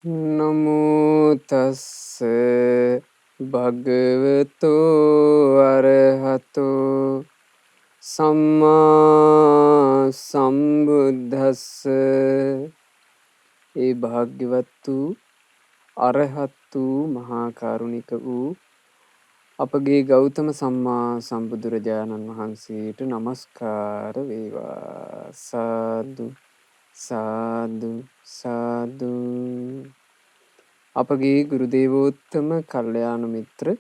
නමෝ තස්ස භගවතෝ අරහතෝ සම්මා සම්බුද්දස්ස. ඒ භාග්‍යවත් වූ අරහත් වූ මහා කරුණික වූ අපගේ ගෞතම සම්මා සම්බුදුරජාණන් වහන්සේට නමස්කාර වේවා. සාදු සාදු සාදු. අපගේ ගුරු දේවෝත්තම කල්යාණ මිත්‍ර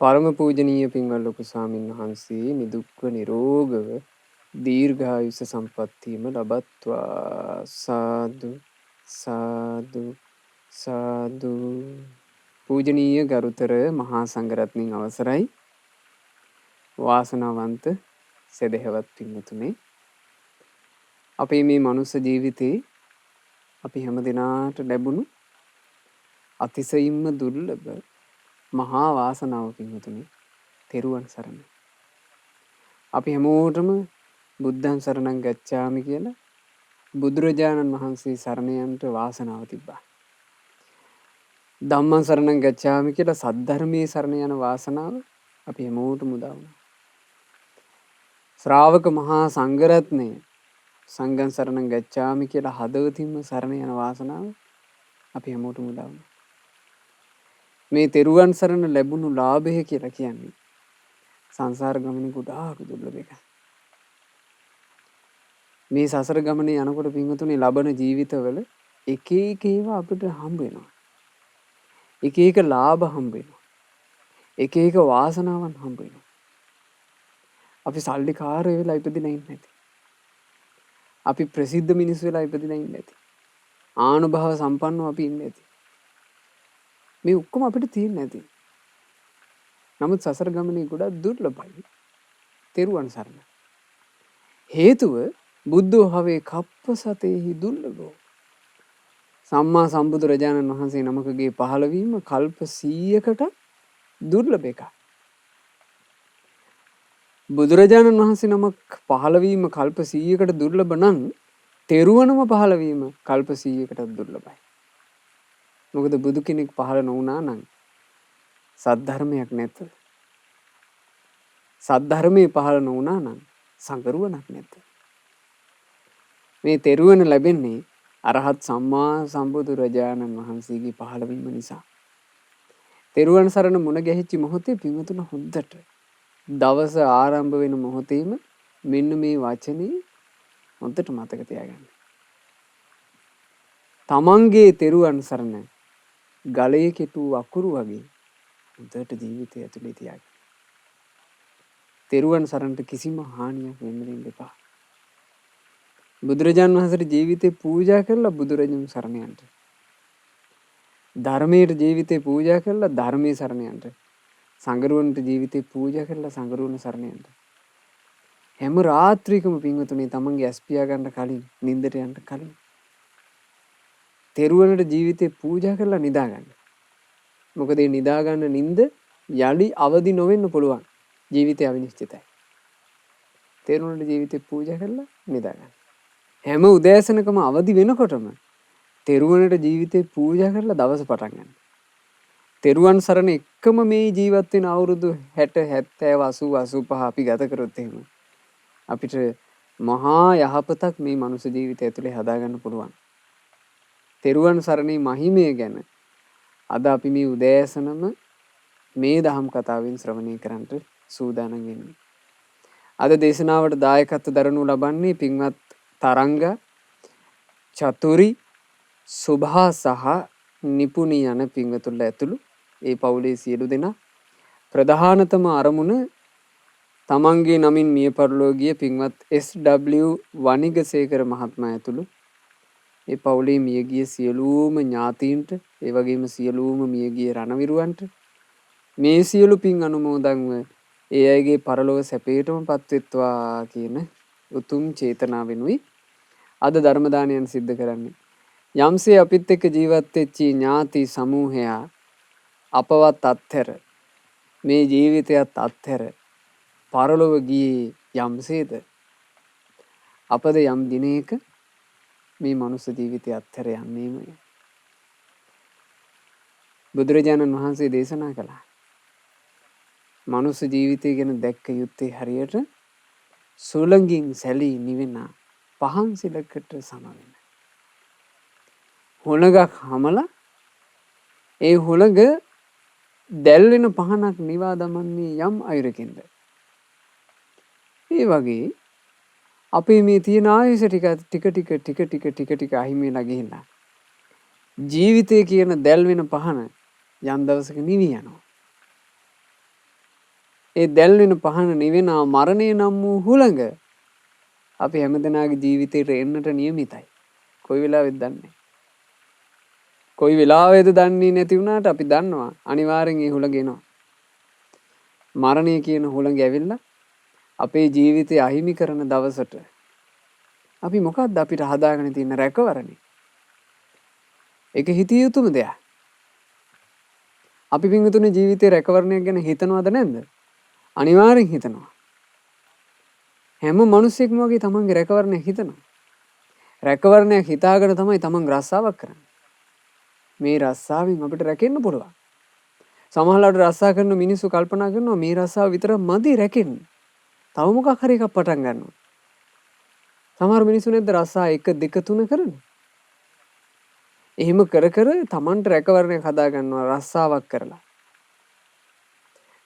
පරම පූජනීය පින්වත් ලොකු ස්වාමීන් වහන්සේ නිදුක්ව නිරෝගව දීර්ඝායුෂ සම්පන්නියම ලබත්වා. සාදු සාදු සාදු. පූජනීය ගරුතර මහා සංඝරත්නයන් අවසරයි. වාසනාවන්ත සදහවත් පින්වතුනි, අපේ මේ මනුස්ස ජීවිතේ අපි හැම දිනාට ලැබුණු අතිශයින්ම දුර්ලභ මහා වාසනාව පින්වතුනි, තෙරුවන් සරණ. අපි හැමෝටම බුද්ධං සරණං ගච්ඡාමි කියලා බුදුරජාණන් වහන්සේ සරණ යන්නට වාසනාව තිබ්බා. ධම්මං සරණං ගච්ඡාමි කියලා සද්ධර්මයේ සරණ යන වාසනාව අපි හැමෝටම උදා වුණා. ශ්‍රාවක මහා සංඝරත්නය සංඝං සරණං ගච්ඡාමි කියලා හදවතින්ම සරණ යන වාසනාව අපි හැමෝටම උදා වුණා. මේ තෙරුවන් සරණ ලැබුණු ලාභය කියලා කියන්නේ සංසාර ගමනේ ගොඩාක් දුර්ලභ එකක්. මේ සසර ගමනේ යනකොට පින්වතුනි ලබන ජීවිතවල එක එක ඒවා අපිට හම්බ වෙනවා. එක එක ලාභ හම්බ වෙනවා. එක එක වාසනාවන් හම්බ වෙනවා. අපි සල්ලිකාරයෝ වෙලා ඉපදිලා ඉන්නේ නැති. අපි ප්‍රසිද්ධ මිනිස්සු වෙලා ඉපදිලා ඉන්නේ නැති. ආනුභාව සම්පන්නව අපි ඉන්නේ නැති. මේ ඔක්කොම අපිට තියෙන්නේ නැති. නමුත් සසර ගමනේ ගොඩක් දුර්ලභයි. තෙරුවන් සරණ. හේතුව බුද්ධෝ හවේ කප්ප සතේහි දුර්ලභෝ. සම්මා සම්බුදුරජාණන් වහන්සේ නමකගේ පහළවීම කල්ප 100කට දුර්ලභ එකක්. බුදුරජාණන් වහන්සේ නමක් පහළවීම කල්ප 100කට දුර්ලභ නම් තෙරුවනම පහළවීම කල්ප 100කට දුර්ලභයි. මොකද බුදු කෙනෙක් පහළ නොවුණා නම් සද්ධර්මයක් නැත. සද්ධර්මයේ පහළ නොවුණා නම් සංගරුවනක් නැත. මේ තෙරුවන ලැබෙන්නේ අරහත් සම්මා සම්බුදුරජාණන් වහන්සේගේ පහළවීම නිසා. තෙරුවන් සරණ මුණ ගැහිච්ච මොහොතේ පින්වතුන හොඳට දවස ආරම්භ වෙන මොහොතේම මෙන්න මේ වචනේ හොඳට මතක තියාගන්න. තමන්ගේ තෙරුවන් සරණ ගලේ කෙටු අකුරු වගේ හොඳට ජීවිතය ඇතුලේ තියාගන්න. තෙරුවන් සරණට කිසිම හානියක් වෙන්න දෙන්න එපා. බුදුරජාණන් වහන්සේට ජීවිතේ පූජා කරලා බුදුරජාණන් සරණ යන්න. ධර්මයට ජීවිතේ පූජා කරලා ධර්මයේ සරණ යන්න. සංගරුවන්ට ජීවිතේ පූජා කරලා සංගරුවන සරණ යන්න. හැම රාත්‍රියකම පින්වතුනි තමන්ගේ ඇස් පියා ගන්න කලින් නිින්දට යන්න කලින් තෙරුවනට ජීවිතේ පූජා කරලා නිදා ගන්න. මොකද මේ නිදා ගන්න නිින්ද යලි අවදි නොවෙන්න පුළුවන්. ජීවිතය අවිනිශ්චිතයි. තෙරුවනට ජීවිතේ පූජා කරලා නිදා ගන්න. හැම උදෑසනකම අවදි වෙනකොටම තෙරුවනට ජීවිතේ පූජා කරලා දවස පටන් ගන්න. තෙරුවන් සරණ එක්කම මේ ජීවත් වෙන අවුරුදු 60 70 80 85 අපි ගත කරොත් එහෙම අපිට මහා යහපතක් මේ මනුස්ස ජීවිතය ඇතුලේ හදාගන්න පුළුවන්. තෙරුවන් සරණේ මහිමය ගැන අද අපි මේ උදෑසනම මේ දහම් කතාවෙන් ශ්‍රවණය කරන්නට සූදානම් වෙන්නේ. අද දේශනාවට දායකත්ව දරනු ලබන්නේ පින්වත් තරංග, චතුරි, සුභා සහ නිපුණී යන පින්වතුන්ලා ඇතුළු ඒ පවුලේ සියලු දෙනා. ප්‍රධානතම අරමුණ තමන්ගේ නමින් මිය පරලෝ ගිය පින්වත් SW වනිගසේකර මහත්මයා ඇතුළු ඒ පවුලේ මියගිය සියලුම ඥාතීන්ට, ඒ වගේම සියලුම මියගිය රණවිරුවන්ට මේ සියලු පින් අනුමෝදන්ව ඒ අයගේ පරලොව සැපයටම පත්වෙත්වා කියන උතුම් චේතනාවෙනුයි අද ධර්ම දානයන් සිද්ධ කරන්නේ. යම්සේ අපිත් එක්ක ජීවත් වෙච්ච ඥාති සමූහයා අපවත් අත්හැර මේ ජීවිතයත් අත්හැර පරලොව ගියේ යම්සේද අපද යම් දිනයක මේ මනුස්ස ජීවිතය අත්හැර යන්නේමය. බුදුරජාණන් වහන්සේ දේශනා කළා. මනුස්ස ජීවිතය ගැන දැක්ක යුත්තේ හරියට සුළඟින් සැලී නිවෙන පහන් සිලකට සම වෙන. හුළඟක් හමලා ඒ හුළඟ දැල්වෙන පහනක් නිවා දමන්නේ යම් අයුරකින්ද. ඒ වගේ අපේ මේ තියෙන ආයුෂ ටික අහිමි වෙලා ගිහිල්ලා ජීවිතය කියන දැල්වෙන පහන යම් දවසක නිවි යනවා. ඒ දැල්වෙන පහන නිවෙන මරණය නම් වූ හුළඟ අපි හැමදෙනාගේ ජීවිතේට එන්නට නියමිතයි. කොයි වෙලාවෙද දන්නේ? කොයි වෙලාවෙද දන්නේ නැති වුණාට අපි දන්නවා අනිවාර්යෙන් ඒ හුළඟ එනවා. මරණය කියන හුළඟ ඇවිල්ලා අපේ ජීවිතය අහිමි කරන දවසට අපි මොකක්ද අපිට හදාගෙන තියෙන රැකවරණේ? ඒක හිතිය යුතුම දෙයක්. අපි පින්වතුනි ජීවිතේ රැකවරණයක් ගැන හිතනවද නැද්ද? අනිවාර්යෙන් හිතනවා. හැම මිනිස්සෙක්ම වගේ තමන්ගේ රැකවරණයක් හිතනවා. රැකවරණයක් හිතාගෙන තමයි තමන් රස්සාවක් කරන්නේ. මේ රස්සාවෙන් අපිට රැකෙන්න පුළුවන්. සමහරවිට රස්සා කරන මිනිස්සු කල්පනා කරනවා මේ රස්සාව විතර මදි රැකෙන්න. තව මොකක් හරි එකක් පටන් ගන්නවා. සමහර මිනිස්සු නැද්ද රස්සා 1 2 3 කරන්නේ. එහෙම කර කර තමන්ට රැකවරණයක් හදා ගන්නවා රස්සාවක් කරලා.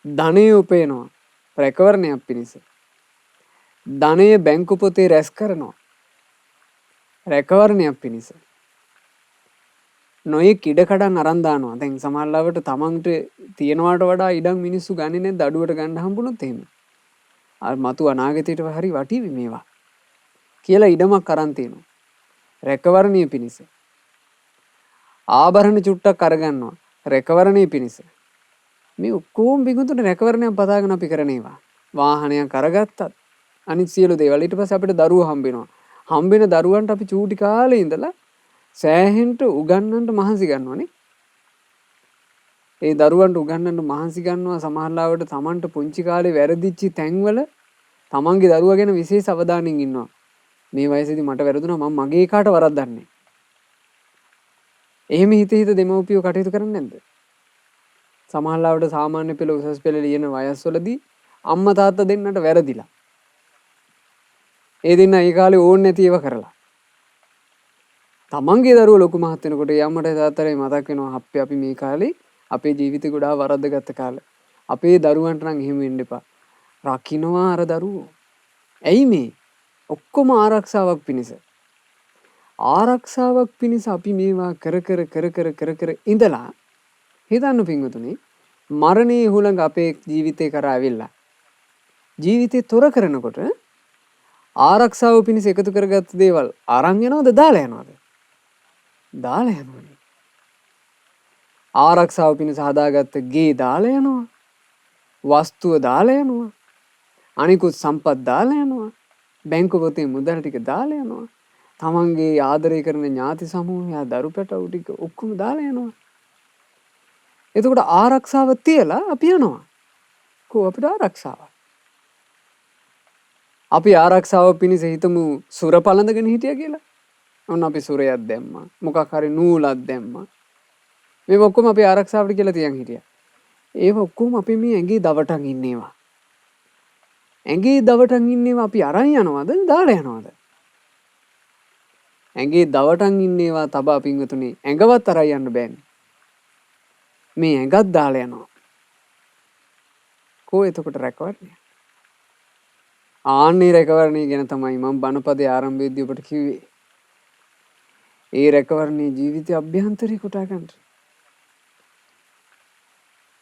ධනය උපයනවා රැකවරණයක් පිණිස. ධනය බැංකු පොතේ රැස් කරනවා රැකවරණයක් පිණිස. නොයෙක් ඉඩ කඩන් අරන් දානවා. දැන් සමහරවිට තමන්ට තියනවාට වඩා ඉඩම් මිනිස්සු ගන්නේ නැද්ද අඩුවට ගන්න හම්බුනොත් එහෙම. අර මතු අනාගතයට හරි වටිවි මේවා. කියලා ඉඩමක් අරන් තියනවා. රැකවරණිය පිණිස. ආභරණ චුට්ටක් අරගන්නවා රැකවරණිය පිණිස. මේ ඔක්කොම බිගුතුන රැකවරණයක් පදාගෙන අපි කරන ඒවා. වාහනයක් අරගත්තත් අනිත් සියලු දේවල් ඊට පස්සේ අපිට දරුවෝ හම්බෙනවා. හම්බෙන දරුවන්ට අපි චූටි කාලේ ඉඳලා සෑහෙන්ට උගන්වන්න මහන්සි ගන්නවනේ. ඒ දරුවන්ට උගන්වන්න මහන්සි ගන්නවා සමහරවිට තමන්ට පුංචි කාලේ වැරදිච්ච තැන්වල තමන්ගේ දරුවා ගැන විශේෂ අවධානයෙන් ඉන්නවා. මේ වයසේදී මට වැරදුනා මම මගේ කාට වරද්දන්නේ. එහෙම හිත දෙමව්පියෝ කටයුතු කරන්නේ නැද්ද? සමහරවිට සාමාන්‍ය පෙළ උසස් පෙළ ලියන වයස්වලදී අම්මා තාත්තා දෙන්නට වැරදිලා. ඒ දෙන්න ඒ කාලේ ඕන් නැති ඒවා කරලා. තමන්ගේ දරුවෝ ලොකු මහත් වෙනකොට යම්මට තාත්තට මතක් වෙනවා අප්පේ අපි මේ කාලේ අපේ ජීවිතේ ගොඩාක් වරද්දගත්ත කාලේ. අපේ දරුවන්ට නම් එහෙම වෙන්න එපා. රකින්නවා අර දරුවෝ. ඇයි මේ? ඔක්කොම ආරක්ෂාවක් පිණිස. ආරක්ෂාවක් පිණිස අපි මේවා කර ඉඳලා හිතන්න පින්වතුනි මරණයේ හුළඟ අපේ ජීවිතේ කරා ඇවිල්ලා ජීවිතේ තොර කරනකොට ආරක්ෂාව පිණිස එකතු කරගත්ත දේවල් අරන් යනවද දාලා යනවද? දාලා යනවනේ. ආරක්ෂාව පිණිස හදාගත්ත ගේ දාලා යනවා. වස්තුව දාලා යනවා. අනිකුත් සම්පත් දාලා යනවා. බැංකු පොතේ මුදල් ටික දාලා යනවා. තමන්ගේ ආදරය කරන ඥාති සමූහයා දරු පැටවු ටික ඔක්කොම දාලා යනවා. එතකොට ආරක්ෂාව තියලා අපි යනවා. කො අපිට ආරක්ෂාව? අපි ආරක්ෂාව පිණිස හිතමු සුර පළඳගෙන හිටියා කියලා. ඔන්න අපි සුරයක් දැම්මා. මොකක් හරි නූලක් දැම්මා. මේ ඔක්කොම අපි ආරක්ෂාවට කියලා තියන් හිටියා. ඒව ඔක්කොම අපි මේ ඇඟේ දවටන් ඉන්නේවා. ඇඟේ දවටන් ඉන්නේවා අපි අරන් යනවද දාලා යනවද? ඇඟේ දවටන් ඉන්නේවා තබා පින්වතුනි ඇඟවත් අරන් යන්න බෑනේ. මේ ඇඟත් දාලා යනවා. කො එතකොට රැකවරණය? ආන්නේ රැකවරණය ගැන තමයි මම බණපදයේ ආරම්භයේදී ඔබට කිව්වේ. ඒ රැකවරණයේ ජීවිතය අභ්‍යන්තරේ කොටා ගන්න.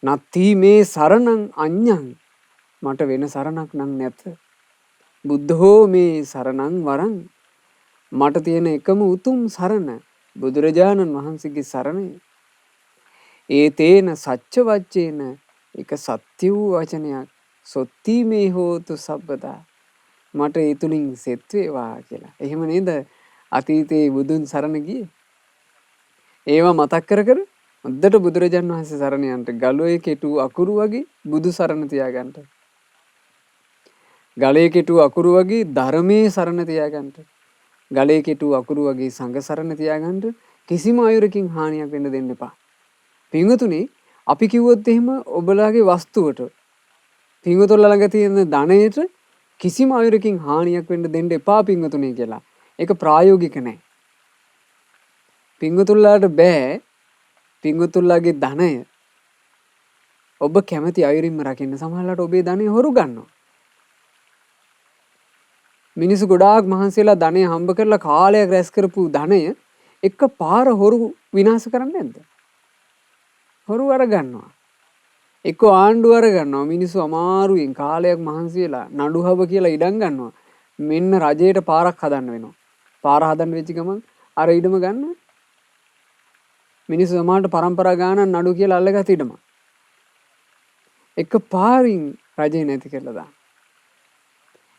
නත්ති මේ සරණං අඤ්ඤං මට වෙන සරණක් නම් නැත. බුද්ධෝ මේ සරණං වරං මට තියෙන එකම උතුම් සරණ බුදුරජාණන් වහන්සේගේ සරණයි. ඒ තේන සච්ච වච්චේන එක සත්‍ය වූ වචනයක් සොත්ති මේ හෝතු සබ්බදා මට ඒ තුලින් සෙත් වේවා කියලා. එහෙම නේද අතීතේ බුදුන් සරණ ගියේ? ඒවා මතක් කර හොද්දට බුදුරජාණන් වහන්සේ සරණ යන්න ගලේ කෙටු අකුරු වගේ බුදු සරණ තියාගන්න. ගලේ කෙටු අකුරු වගේ ධර්මයේ සරණ තියාගන්න. ගලේ කෙටු අකුරු වගේ සංඝ සරණ තියාගන්න. කිසිම අයුරකින් හානියක් වෙන්න දෙන්න එපා. පින්වතුනි අපි කිව්වොත් එහෙම ඔබලාගේ වස්තුවට පින්වතුන්ලා ළඟ තියෙන ධනයට කිසිම අයුරකින් හානියක් වෙන්න දෙන්න එපා පින්වතුනි කියලා. ඒක ප්‍රායෝගික නැහැ. පින්වතුන්ලාට බෑ පින්වතුන්ලාගේ ධනය ඔබ කැමති අයුරින්ම රකින්න. සමහරවිට ඔබේ ධනය හොරු ගන්නවා. මිනිස්සු ගොඩාක් මහන්සියලා ධනය හම්බ කරලා කාලයක් රැස් කරපු ධනය එක පාර හොරු විනාශ කරන්නේ නැද්ද? හොරු අර ගන්නවා. එක්ක ආණ්ඩුව අර ගන්නවා. මිනිස්සු අමාරුවෙන් කාලයක් මහන්සියලා නඩුහව කියලා ඉඩම් ගන්නවා. මෙන්න රජයට පාරක් හදන්න වෙනවා. පාර හදන්න වෙච්ච ගමන් අර ඉඩම ගන්න මිනිස්සු සමහරට පරම්පරා ගානක් නඩු කියලා අල්ලගත් ඉඩම. එක පාරින් රජේ නැති කරලා දාන්න.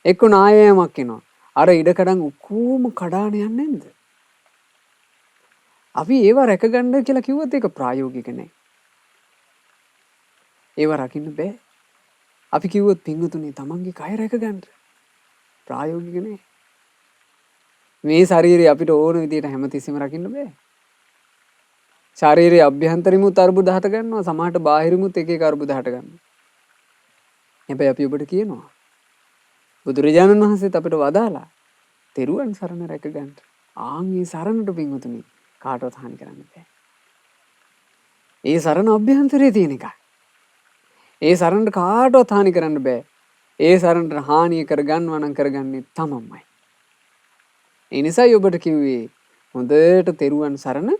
එක්ක නායෑමක් එනවා. අර ඉඩකඩම් ඔක්කොම කඩාන යන්නේ නැද්ද? අපි ඒව රැකගන්න කියලා කිව්වොත් ඒක ප්‍රායෝගික නෑ. ඒව රකින්න බෑ. අපි කිව්වොත් පින්වතුනි තමන්ගේ කය රැකගන්න. ප්‍රායෝගික නෑ. මේ ශරීරය අපිට ඕන විදිහට හැමතිස්සෙම රකින්න බෑ. ශරීරයේ අභ්‍යන්තරිමුත් අර්බුද හට ගන්නවා. සමහරට බාහිරිමුත් එක එක අර්බුද හට ගන්නවා. හැබැයි අපි ඔබට කියනවා බුදුරජාණන් වහන්සේත් අපිට වදාලා තෙරුවන් සරණ රැකගන්න. ආන් මේ සරණට පින්වතුනි කාටවත් හානි කරන්න බෑ. ඒ සරණ අභ්‍යන්තරයේ තියෙන එකයි. ඒ සරණට කාටවත් හානි කරන්න බෑ. ඒ සරණට හානිය කරගන්නවා නම් කරගන්නේ තමන්මයි. ඒ නිසායි ඔබට කිව්වේ හොඳට තෙරුවන් සරණ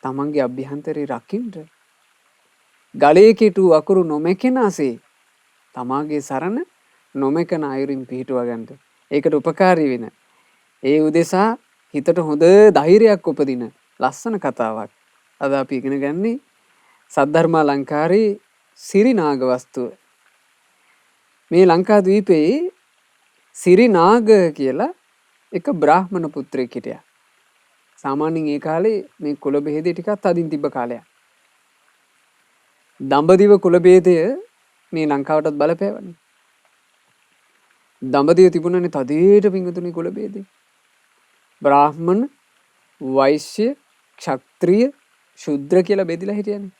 තමන්ගේ අභ්‍යන්තරේ රකින්න. ගලේ කිටු අකුරු නොමැකෙනාසේ තමාගේ සරණ නොමැකෙන අයුරින් පිහිටුවා ගන්න. ඒකට උපකාරී වෙන. ඒ උදෙසා හිතට හොඳ ධෛර්යයක් උපදින ලස්සන කතාවක් අද අපි ඉගෙන ගන්නේ සද්ධර්මාලංකාරේ සිරිනාග වස්තුව. මේ ලංකාද්වීපයේ සිරිනාග කියලා එක බ්‍රාහ්මණ පුත්‍රයෙක් හිටියා. සාමාන්‍යයෙන් ඒ කාලේ මේ කුල බෙහෙදේ ටිකක් තදින් තිබ්බ කාලයක්. දඹදිව කුල බෙහෙදය මේ ලංකාවටත් බලපෑවනේ. දඹදිව තිබුණනේ තදේට පිංගුතුනි කුල බෙහෙදේ. බ්‍රාහ්මණ, වෛශ්‍ය, ක්ෂත්‍රිය, ශුද්‍ර කියලා බෙදලා හිටියනේ.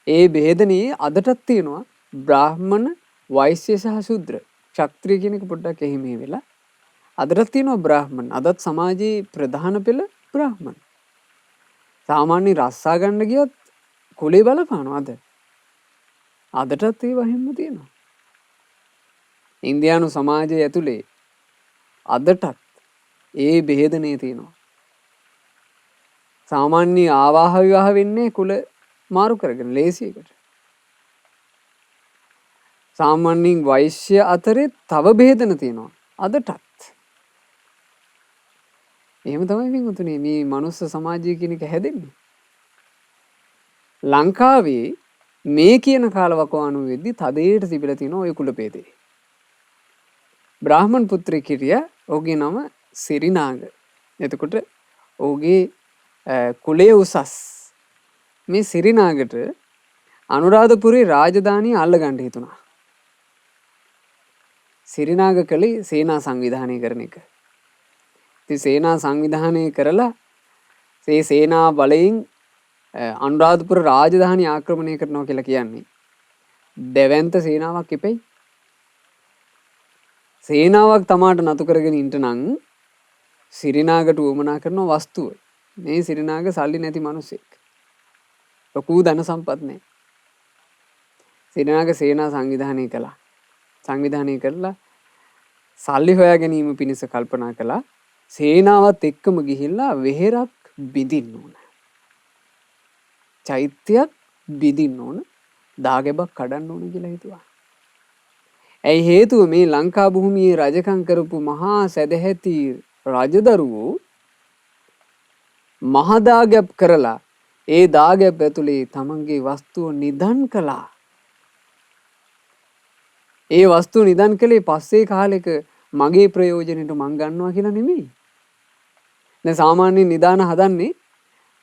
ඒ බෙහෙදනේ අදටත් තියෙනවා බ්‍රාහ්මණ, වෛශ්‍ය සහ ශුද්‍ර. ක්ෂත්‍රිය කියන එක පොඩ්ඩක් එහෙම වෙලා අදටත් තියෙනවා බ්‍රාහ්මණ. අදත් සමාජයේ ප්‍රධාන පෙළ බ්‍රාහ්මණ. සාමාන්‍ය රස්සා ගන්න ගියත් කුලේ බලපානවා අද. අදටත් ඒ වහින්ම තියෙනවා. ඉන්දියානු සමාජය ඇතුලේ අදටත් ඒ බෙහෙදනේ තියෙනවා. සාමාන්‍ය ආවාහ විවාහ වෙන්නේ කුල මාරු කරගෙන ලේසියකට. සාමාන්‍යයෙන් වෛශ්‍ය අතරේ තව බෙහෙදන තියෙනවා අදටත්. එහෙම තමයි පින්වතුනි මේ මනුස්ස සමාජය කියන එක හැදෙන්නේ. ලංකාවේ මේ කියන කාලවකවානුව වෙද්දි තදේට තිබිලා තියෙනවා ওই කුල ભેදේ. බ්‍රාහ්මණ පුත්‍රයෙක් හිටියා. ඔහුගේ නම සිරිනාග. එතකොට ඔහුගේ කුලයේ උසස්. මේ සිරිනාගට අනුරාධපුරේ රාජධානිය අල්ලගන්න හිතුණා. සිරිනාග කලේ සේනා සංවිධානය කරන එක. ඉතින් සේනා සංවිධානය කරලා ඒ සේනා බලයෙන් අනුරාධපුර රාජධානිය ආක්‍රමණය කරනවා කියලා කියන්නේ දෙවන්ත සේනාවක් එපෙයි. සේනාවක් තමාට නතු කරගෙන ඉන්න නම් සිරිනාගට උවමනා කරන වස්තුව. මේ සිරිනාග සල්ලි නැති මිනිසෙක්. ලොකු ධන සම්පත් නැහැ. සිරිනාග සේනා සංවිධානය කළා. සංවිධානය කරලා සල්ලි හොයා ගැනීම පිණිස කල්පනා කළා. සේනාවත් එක්කම ගිහිල්ලා වෙහෙරක් බිඳින්න ඕන. චෛත්‍යයක් බිඳින්න ඕන. දාගැබක් කඩන්න ඕන කියලා හිතුවා. ඇයි හේතුව මේ ලංකා භූමියේ රජකම් කරපු මහා සැදැහැති රජදරුවෝ මහා දාගැබ් කරලා ඒ දාගැබ් ඇතුලේ තමන්ගේ වස්තුව නිදන් කළා. ඒ වස්තුව නිදන් කළේ පස්සේ කාලෙක මගේ ප්‍රයෝජනෙට මං ගන්නවා කියලා නෙමෙයි. දැන් සාමාන්‍ය නිදාන හදන්නේ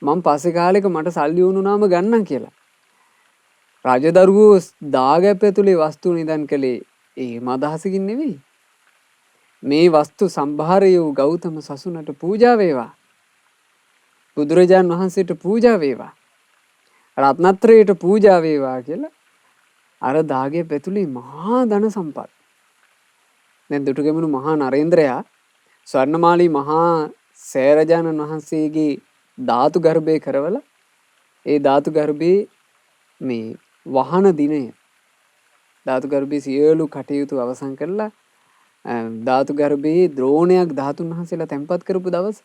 මං පස්සේ කාලෙක මට සල්ලි වුණාම ගන්නම් කියලා. රජදරුවෝ දාගැබ් ඇතුලේ වස්තුව නිදන් කළේ එහෙම අදහසකින් නෙවෙයි. මේ වස්තු සම්භාරය වූ ගෞතම සසුනට පූජා වේවා. බුදුරජාන් වහන්සේට පූජා වේවා. රත්නත්‍රයට පූජා වේවා කියලා අර දාගේ පැතුලේ මහා ධන සම්පත්. දැන් දුටුගැමුණු මහා නරේන්ද්‍රයා ස්වර්ණමාලී මහා සෑරජානන් වහන්සේගේ ධාතු ගර්භය කරවලා ඒ ධාතු ගර්භයේ මේ වහන දිනය ධාතු ගර්භයේ සියලු කටයුතු අවසන් කරලා ධාතු ගර්භයේ ද්‍රෝණයක් ධාතුන් වහන්සේලා තැන්පත් කරපු දවස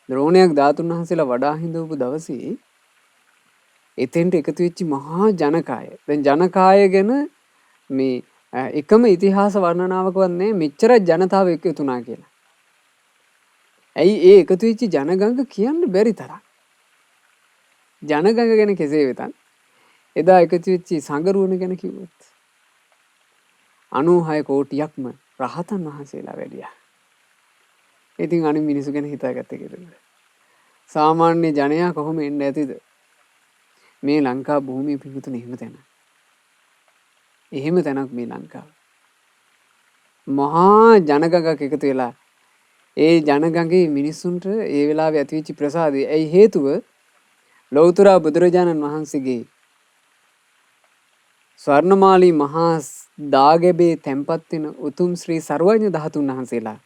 ද්‍රෝණයක් ධාතුන් වහන්සේලා වඩා හිඳවපු දවසේ එතෙන්ට එකතු වෙච්ච මහා ජනකාය. දැන් ජනකාය ගැන මේ එකම ඉතිහාස වර්ණනාවකවත් නැහැ මෙච්චර ජනතාව එකතු වුණා කියලා. ඇයි ඒ එකතු වෙච්ච ජනගංග කියන්න බැරි තරම්. ජනගංග ගැන කෙසේ වෙතත් එදා එකතු වෙච්ච සංගරුවන ගැන කිව්වොත් 96 කෝටියක්ම රහතන් වහන්සේලා වැඩියා. ඉතින් අනිත් මිනිස්සු ගැන හිතාගත්තේ කිව්වද? සාමාන්‍ය ජනයා කොහොම එන්නේ ඇතිද? මේ ලංකා භූමිය පිහිටුන එහෙම තැන. එහෙම තැනක් මේ ලංකාව. මහා ජනගගක් එකතු වෙලා ඒ ජනගගේ මිනිස්සුන්ට ඒ වෙලාවේ ඇතිවෙච්ච ප්‍රසාදය. ඇයි හේතුව? ලෞතර බුදුරජාණන් වහන්සේගේ ස්වර්ණමාලී මහා දාගැබේ තැන්පත් වෙන උතුම් ශ්‍රී සර්වඥ ධාතුන් වහන්සේලා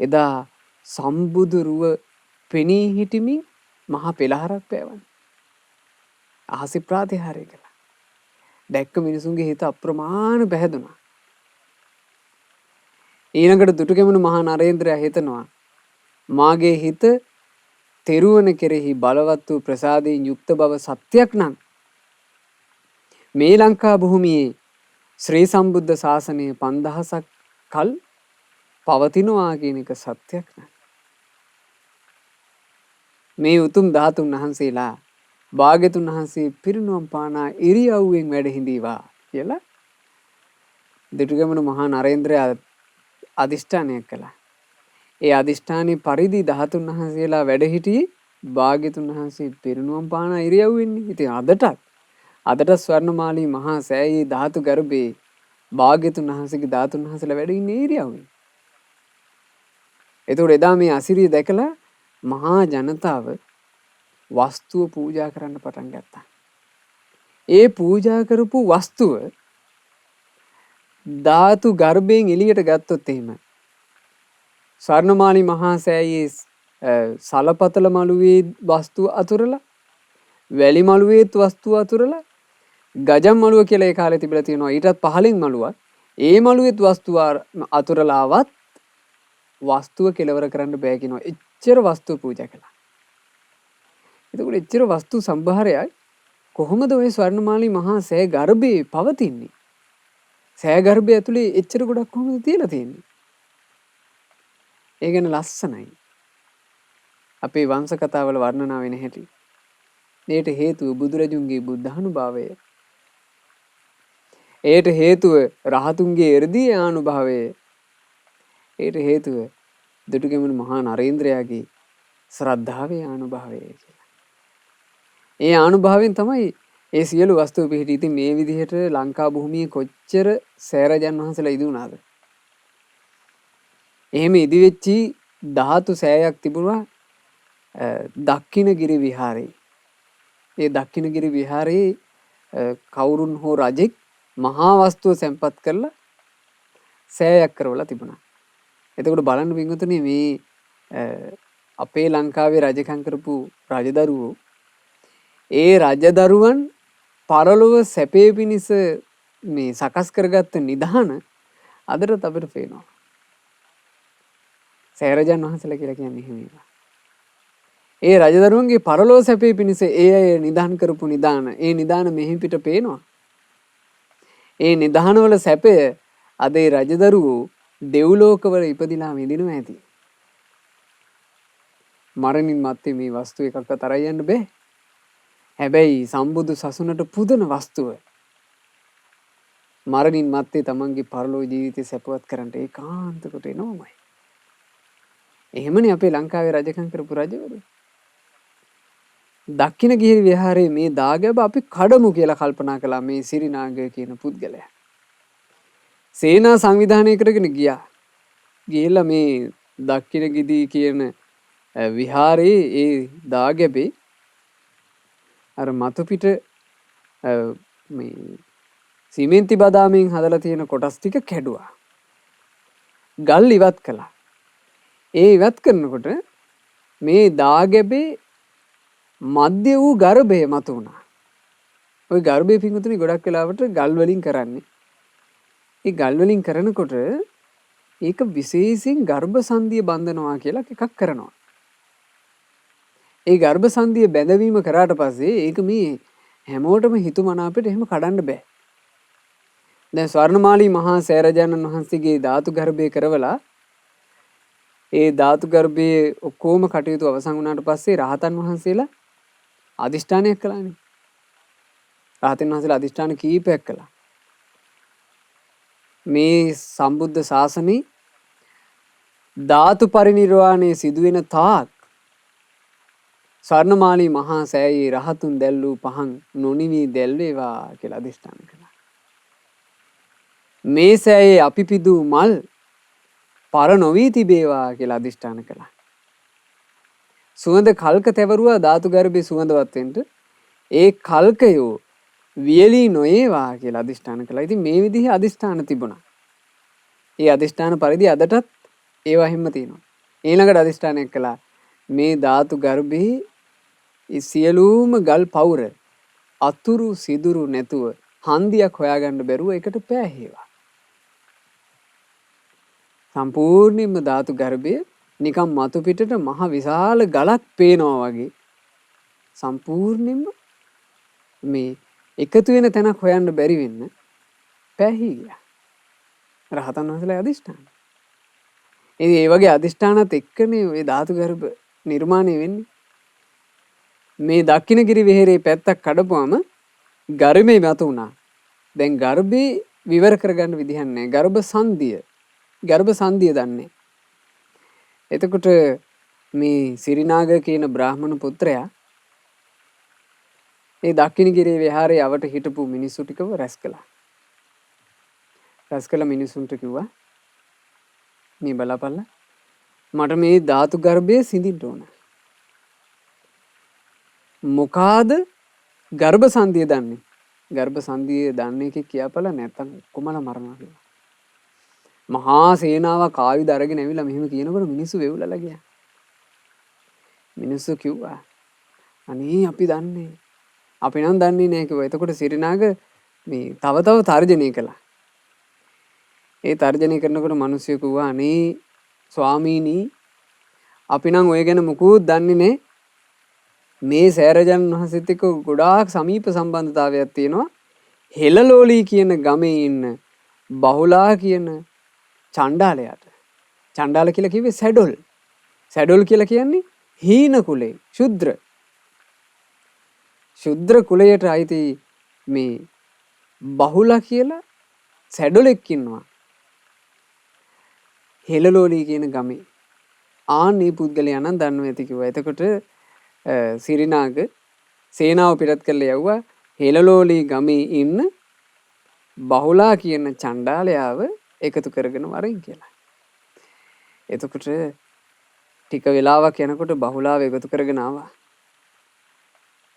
එදා සම්බුදුරුව පෙනී හිටිමින් මහා පෙළහරක් පෑවන්නේ. අහසි ප්‍රාතිහාර්ය කළා. දැක්ක මිනිසුන්ගේ හිත අප්‍රමාණ පැහැදුනා. ඊළඟට දුටුගැමුණු මහා නරේන්ද්‍රයා හිතනවා මාගේ හිත තෙරුවන කෙරෙහි බලවත් වූ ප්‍රසාදයෙන් යුක්ත බව සත්‍යයක් නම් මේ ලංකා භූමියේ ශ්‍රී සම්බුද්ධ ශාසනය 5000ක් කල් පවතිනවා කියන එක සත්‍යයක් නම් මේ උතුම් ධාතුන් වහන්සේලා භාග්‍යතුන් වහන්සේ පිරිනුවම් පානා ඉරියව්වෙන් වැඩ හිඳීවා කියලා දුටුගැමුණු මහා නරේන්ද්‍රයා අදිෂ්ඨානයක් කළා. ඒ අදිෂ්ඨානයේ පරිදි ධාතුන් වහන්සේලා වැඩ සිටියේ භාග්‍යතුන් වහන්සේ පිරිනුවම් පානා ඉරියව්වෙන්නේ. ඉතින් අදට ස්වර්ණමාලී මහා සෑයේ ධාතු ගර්භයේ භාග්‍යතුන් වහන්සේගේ ධාතුන් වහන්සේලා වැඩ ඉන්නේ ඉරියව්වෙන්. ඒතකොට එදා මේ අසිරිය දැකලා මහා ජනතාව වස්තුව පූජා කරන්න පටන් ගත්තා. ඒ පූජා කරපු වස්තුව ධාතු ගර්භයෙන් එළියට ගත්තොත් එහෙම ස්වර්ණමාලී මහා සෑයේ සලපතල මළුවේ වස්තුව අතුරලා වැලි මළුවේත් වස්තුව අතුරලා ගජම් මළුව කියලා ඒ කාලේ තිබිලා තියෙනවා. ඊටත් පහළින් මළුවක්. ඒ මළුවේත් වස්තුව අතුරලාවත් වස්තුව කෙලවර කරන්න බෑ කියනවා. එච්චර වස්තුව පූජා කළා. එතකොට එච්චර වස්තු සම්භාරයක් කොහොමද ওই ස්වර්ණමාලී මහා සෑ ගර්භයේ පවතින්නේ? සෑ ගර්භය ඇතුලේ එච්චර ගොඩක් කොහොමද තියලා තියෙන්නේ? ඒ ගැන ලස්සනයි. අපේ වංශ කතාවල වර්ණනා වෙන හැටි. ඒට හේතුව බුදුරජුන්ගේ බුද්ධානුභාවය. ඒට හේතුව රහතුන්ගේ එර්දී ආනුභාවය. ඒට හේතුව දුටුගැමුණු මහා නරේන්ද්‍රයාගේ ශ්‍රද්ධාවේ ආනුභාවය කියලා. ඒ ආනුභාවයෙන් තමයි ඒ සියලු වස්තු පිහිටි. ඉතින් මේ විදිහට ලංකා භූමියේ කොච්චර සෑරජන් වහන්සේලා ඉදුණාද? එහෙම ඉදිවෙච්චි ධාතු සෑයක් තිබුණා දක්ඛිනගිරි විහාරේ. ඒ දක්ඛිනගිරි විහාරේ කවුරුන් හෝ රජෙක් මහා වස්තුව සැම්පත් කරලා සෑයක් කරවලා තිබුණා. එතකොට බලන්න පින්වතුනි මේ අපේ ලංකාවේ රජකම් කරපු රජදරුවෝ ඒ රජදරුවන් පරලොව සැපේ පිණිස මේ සකස් කරගත්ත නිධාන අදටත් අපිට පේනවා. සෑරජන් වහන්සේලා කියලා කියන්නේ එහෙම ඒවා. ඒ රජදරුවන්ගේ පරලොව සැපේ පිණිස ඒ අය නිධාන කරපු නිධාන ඒ නිධාන මෙහි පිට පේනවා. ඒ නිධානවල සැපය අද ඒ රජදරුවෝ දෙව්ලෝකවල ඉපදිලා විඳිනවා ඇති. මරණින් මත්තේ මේ වස්තු එකක්වත් අරන් යන්න බෑ. හැබැයි සම්බුදු සසුනට පුදන වස්තුව මරණින් මත්තේ තමන්ගේ පරලෝ ජීවිතය සැපවත් කරන්න ඒකාන්ත කොට එනවමයි. එහෙමනේ අපේ ලංකාවේ රජකම් කරපු රජවරු. දක්ඛිනගිරි විහාරයේ මේ දාගැබ අපි කඩමු කියලා කල්පනා කළා මේ සිරිනාග කියන පුද්ගලයා. සේනා සංවිධානය කරගෙන ගියා. ගිහිල්ලා මේ දක්ඛිනගිරි කියන විහාරයේ ඒ දාගැබේ අර මතු පිට මේ සිමෙන්ති බදාමින් හදලා තියෙන කොටස් ටික කැඩුවා. ගල් ඉවත් කළා. ඒ ඉවත් කරනකොට මේ දාගැබේ මධ්‍ය වූ ගර්භය මතු වුණා. ওই ගර්භය පිංගුතුනි ගොඩක් වෙලාවට ගල් වලින් කරන්නේ. ඒ ගල් වලින් කරනකොට ඒක විශේෂයෙන් ගර්භ සංදිය බඳනවා කියලා එකක් කරනවා. ඒ ගර්භ සංදිය බැඳවීම කරාට පස්සේ ඒක මේ හැමෝටම හිතුමනාපෙට එහෙම කඩන්න බෑ. දැන් ස්වර්ණමාලී මහා සෑරජානන් වහන්සේගේ ධාතු ගර්භය කරවලා ඒ ධාතු ගර්භයේ ඔක්කොම කටයුතු අවසන් වුණාට පස්සේ රහතන් වහන්සේලා අදිෂ්ඨානයක් කළානේ. රහතන් වහන්සේලා අදිෂ්ඨාන කීපයක් කළා. මේ සම්බුද්ධ ශාසනේ ධාතු පරිනිර්වාණය සිදුවෙන තාක් ස්වර්ණමාලී මහා සෑයේ රහතුන් දැල්වූ පහන් නොනිවි දැල්වේවා කියලා අදිෂ්ඨාන කළා. මේ සෑයේ අපි පිදූ මල් පර නොවී තිබේවා කියලා අදිෂ්ඨාන කළා. සුවඳ කල්ක තැවරුවා ධාතු ගර්භයේ සුවඳවත් වෙන්න. ඒ කල්කයෝ වියලී නොඒවා කියලා අදිෂ්ඨාන කළා. ඉතින් මේ විදිහේ අදිෂ්ඨාන තිබුණා. ඒ අදිෂ්ඨාන පරිදි අදටත් ඒවා හිම්ම තියෙනවා. ඊළඟට අදිෂ්ඨානයක් කළා මේ ධාතු ගර්භයේ සියලුම ගල් පවුර අතුරු සිදුරු නැතුව හන්දියක් හොයාගන්න බැරුව එකට පෑහේවා. සම්පූර්ණයෙන්ම ධාතු ගර්භය නිකම් මතු පිටට මහ විශාල ගලක් පේනවා වගේ සම්පූර්ණයෙන්ම මේ එකතු වෙන තැනක් හොයන්න බැරි වෙන්න පැහී ගියා. රහතන් වහන්සේලා අදිෂ්ඨාන. ඉතින් ඒ වගේ අදිෂ්ඨානත් එක්කනේ ওই ධාතු ගර්භ නිර්මාණය වෙන්නේ. මේ දක්ඛිනගිරි විහෙරේ පැත්තක් කඩපුවම ගර්භේ මතු වුණා. දැන් ගර්භේ විවර කරගන්න විදිහක් නැහැ. ගර්භ සංදිය දන්නේ. එතකොට මේ සිරිනාග කියන බ්‍රාහ්මණ පුත්‍රයා ඒ දක්ඛිනගිරි විහාරයේ අවට හිටපු මිනිස්සු ටිකව රැස් කළා. රැස් කළ මිනිසුන්ට කිව්වා මේ බලපල්ලා මට මේ ධාතු ගර්භයේ සිඳින්න ඕන. මොකාද ගර්භ සංදිය දන්නේ. ගර්භ සංදිය දන්නේ කිය කියපල නැත්තම් ඔක්කොමලා මරනවා කියලා. මහා සේනාවක් ආයුධ අරගෙන ඇවිල්ලා මෙහෙම කියනකොට මිනිස්සු වෙවුලලා ගියා. මිනිස්සු කිව්වා අනේ අපි දන්නේ. අපි නම් දන්නේ නැහැ කිව්වා. එතකොට සිරිනාග මේ තව තර්ජනය කළා. ඒ තර්ජනය කරනකොට මිනිස්සු කිව්වා අනේ ස්වාමීනි අපි නම් ඔය ගැන මුකුත් දන්නේ නැහැ. මේ සෑරජානන් වහන්සේත් එක්ක ගොඩාක් සමීප සම්බන්ධතාවයක් තියෙනවා. හෙළලෝලී කියන ගමේ ඉන්න බහුලා කියන චණ්ඩාලයට. චණ්ඩාල කියලා කිව්වේ සැඩොල්. සැඩොල් කියලා කියන්නේ හීන කුලේ, ශුද්‍ර. ශුද්‍ර කුලයට අයිති මේ බහුලා කියලා සැඩොලෙක් ඉන්නවා. හෙළලෝලී කියන ගමේ. ආන්නේ පුද්ගලයා නම් දන්නවා ඇති කිව්වා. එතකොට සිරිනාග සේනාව පිටත් කරලා යවුවා හෙළලෝලී ගමේ ඉන්න බහුලා කියන චණ්ඩාලයාව එකතු කරගෙන වරින් කියලා. එතකොට ටික වෙලාවක් යනකොට බහුලාව එකතු කරගෙන ආවා.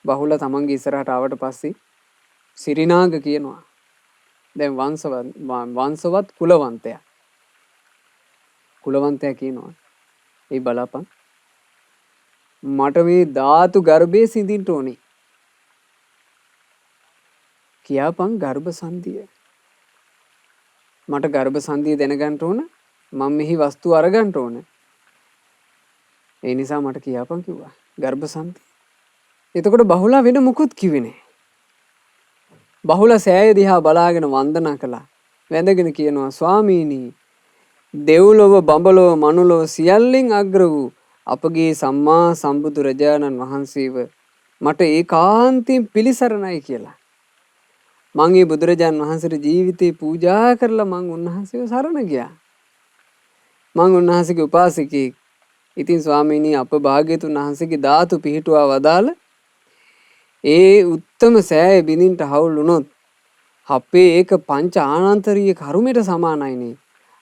බහුලා තමන්ගේ ඉස්සරහට ආවට පස්සේ සිරිනාග කියනවා දැන් වංශවත් කුලවන්තයා. කුලවන්තයා කියනවා ඒ බලපන් මට මේ ධාතු ගර්භයේ සිඳින්න ඕනේ. කියාපන් ගර්භ සංදිය. මට ගර්භ සංදිය දැනගන්න ඕන. මම මෙහි වස්තු අරගන්න ඕන. ඒ නිසා මට කියාපන් කිව්වා. ගර්භ සංදිය. එතකොට බහුලා වෙන මොකුත් කිව්වේ නැහැ. බහුලා සෑය දිහා බලාගෙන වන්දනා කළා. වැඳගෙන කියනවා ස්වාමීනි දෙව්ලොව බඹලොව මනුලොව සියල්ලෙන් අග්‍ර වූ අපගේ සම්මා සම්බුදු රජාණන් වහන්සේව මට ඒකාන්තයෙන් පිළිසරණයි කියලා. මං ඒ බුදුරජාණන් වහන්සේට ජීවිතේ පූජා කරලා මං උන්වහන්සේව සරණ ගියා. මං උන්වහන්සේගේ උපාසකෙක්. ඉතින් ස්වාමීනි අප භාග්‍යතුන් වහන්සේගේ ධාතු පිහිටුවා වදාළ ඒ උත්තම සෑය බිඳින්ට හවුල් වුණොත් අපේ ඒක පංච ආනන්තරීය කර්මයට සමානයිනේ.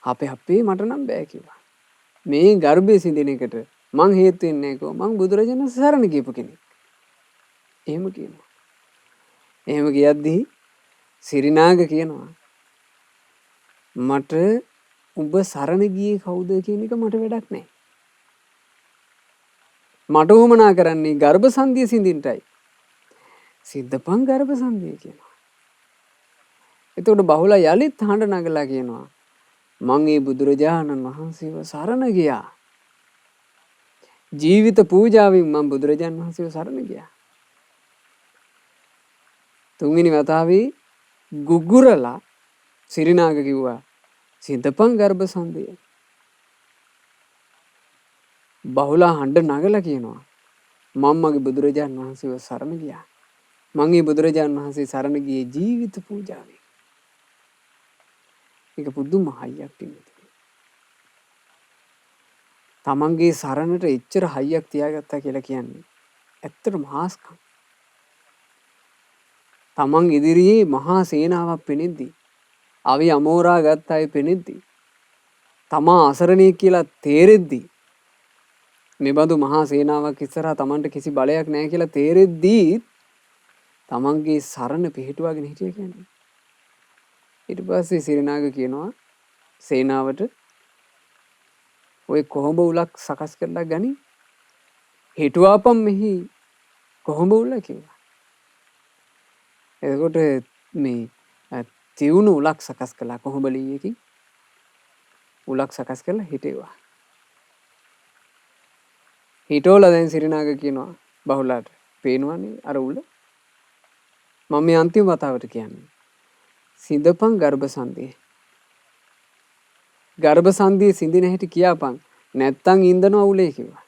අපේ මට නම් බෑ කිව්වා. මේ ගර්භයේ සිඳින එකට මං හේතු වෙන්නේ නැහැ කිව්වා. මං බුදුරජාණන් සරණ ගියපු කෙනෙක්. එහෙම කියනවා. එහෙම කියද්දී සිරිනාග කියනවා මට උඹ සරණ ගියේ කවුද කියන එක මට වැඩක් නැහැ. මට උවමනා කරන්නේ ගර්භ සංධිය සිඳින්නටයි. සිද්ධපන් ගර්භ සංධිය කියනවා. එතකොට බහුලා යලිත් හඬ නගලා කියනවා මං ඒ බුදුරජාණන් වහන්සේව සරණ ගියා. ජීවිත පූජාවෙන් මම බුදුරජාණන් වහන්සේව සරණ ගියා. තුන්වෙනි වතාවේ ගුගුරලා සිරිනාග කිව්වා සිඳපන් ගර්භ සංධිය. බහුලා හඬ නගලා කියනවා මම මගේ බුදුරජාණන් වහන්සේව සරණ ගියා. මං ඒ බුදුරජාණන් වහන්සේ සරණ ගියේ ජීවිත පූජාවෙන්. ඒක පුදුම හයියක් තියෙනවා. තමන්ගේ සරණට එච්චර හයියක් තියාගත්තා කියලා කියන්නේ ඇත්තටම හාස්කම්. තමන් ඉදිරියේ මහා සේනාවක් පෙනෙද්දී අවි අමෝරා ගත්ත අය පෙනෙද්දී තමා අසරණේ කියලා තේරෙද්දී මෙබඳු මහා සේනාවක් ඉස්සරහා තමන්ට කිසි බලයක් නැහැ කියලා තේරෙද්දී තමන්ගේ සරණ පිහිටුවාගෙන හිටිය කියන්නේ. ඊට පස්සේ සිරිනාග කියනවා සේනාවට ඔය කොහොඹ උලක් සකස් කරලා ගනි හිටුවාපම් මෙහි කොහොඹ උල කිව්වා. එතකොට මේ තියුණු උලක් සකස් කළා කොහොඹලීයකින් උලක් සකස් කරලා හිටෙව්වා. හිටෝලා දැන් සිරිනාග කියනවා බහුලාට පේනවනේ අර උල මම මේ අන්තිම වතාවට කියන්නේ සිඳපන් ගර්භ සංධිය. ගර්භ සංධිය සිඳින හැටි කියාපන් නැත්තම් ඉන්දනවා උලේ කිව්වා.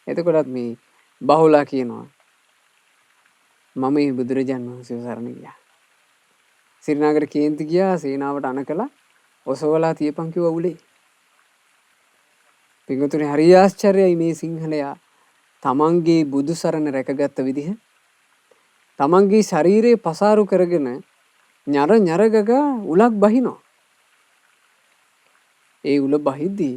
එතකොටත් මේ බහුලා කියනවා මම මේ බුදුරජාණන් වහන්සේව සරණ ගියා. සිරිනාගට කේන්ති ගියා සේනාවට අනකලා ඔසවලා තියපන් කිව්වා උලේ. පින්වතුනි හරි ආශ්චර්යයි මේ සිංහලයා තමන්ගේ බුදු සරණ රැකගත්ත විදිහ. තමන්ගේ ශරීරේ පසාරු කරගෙන ñර ගගා උලක් බහිනවා. ඒ උල බහිද්දී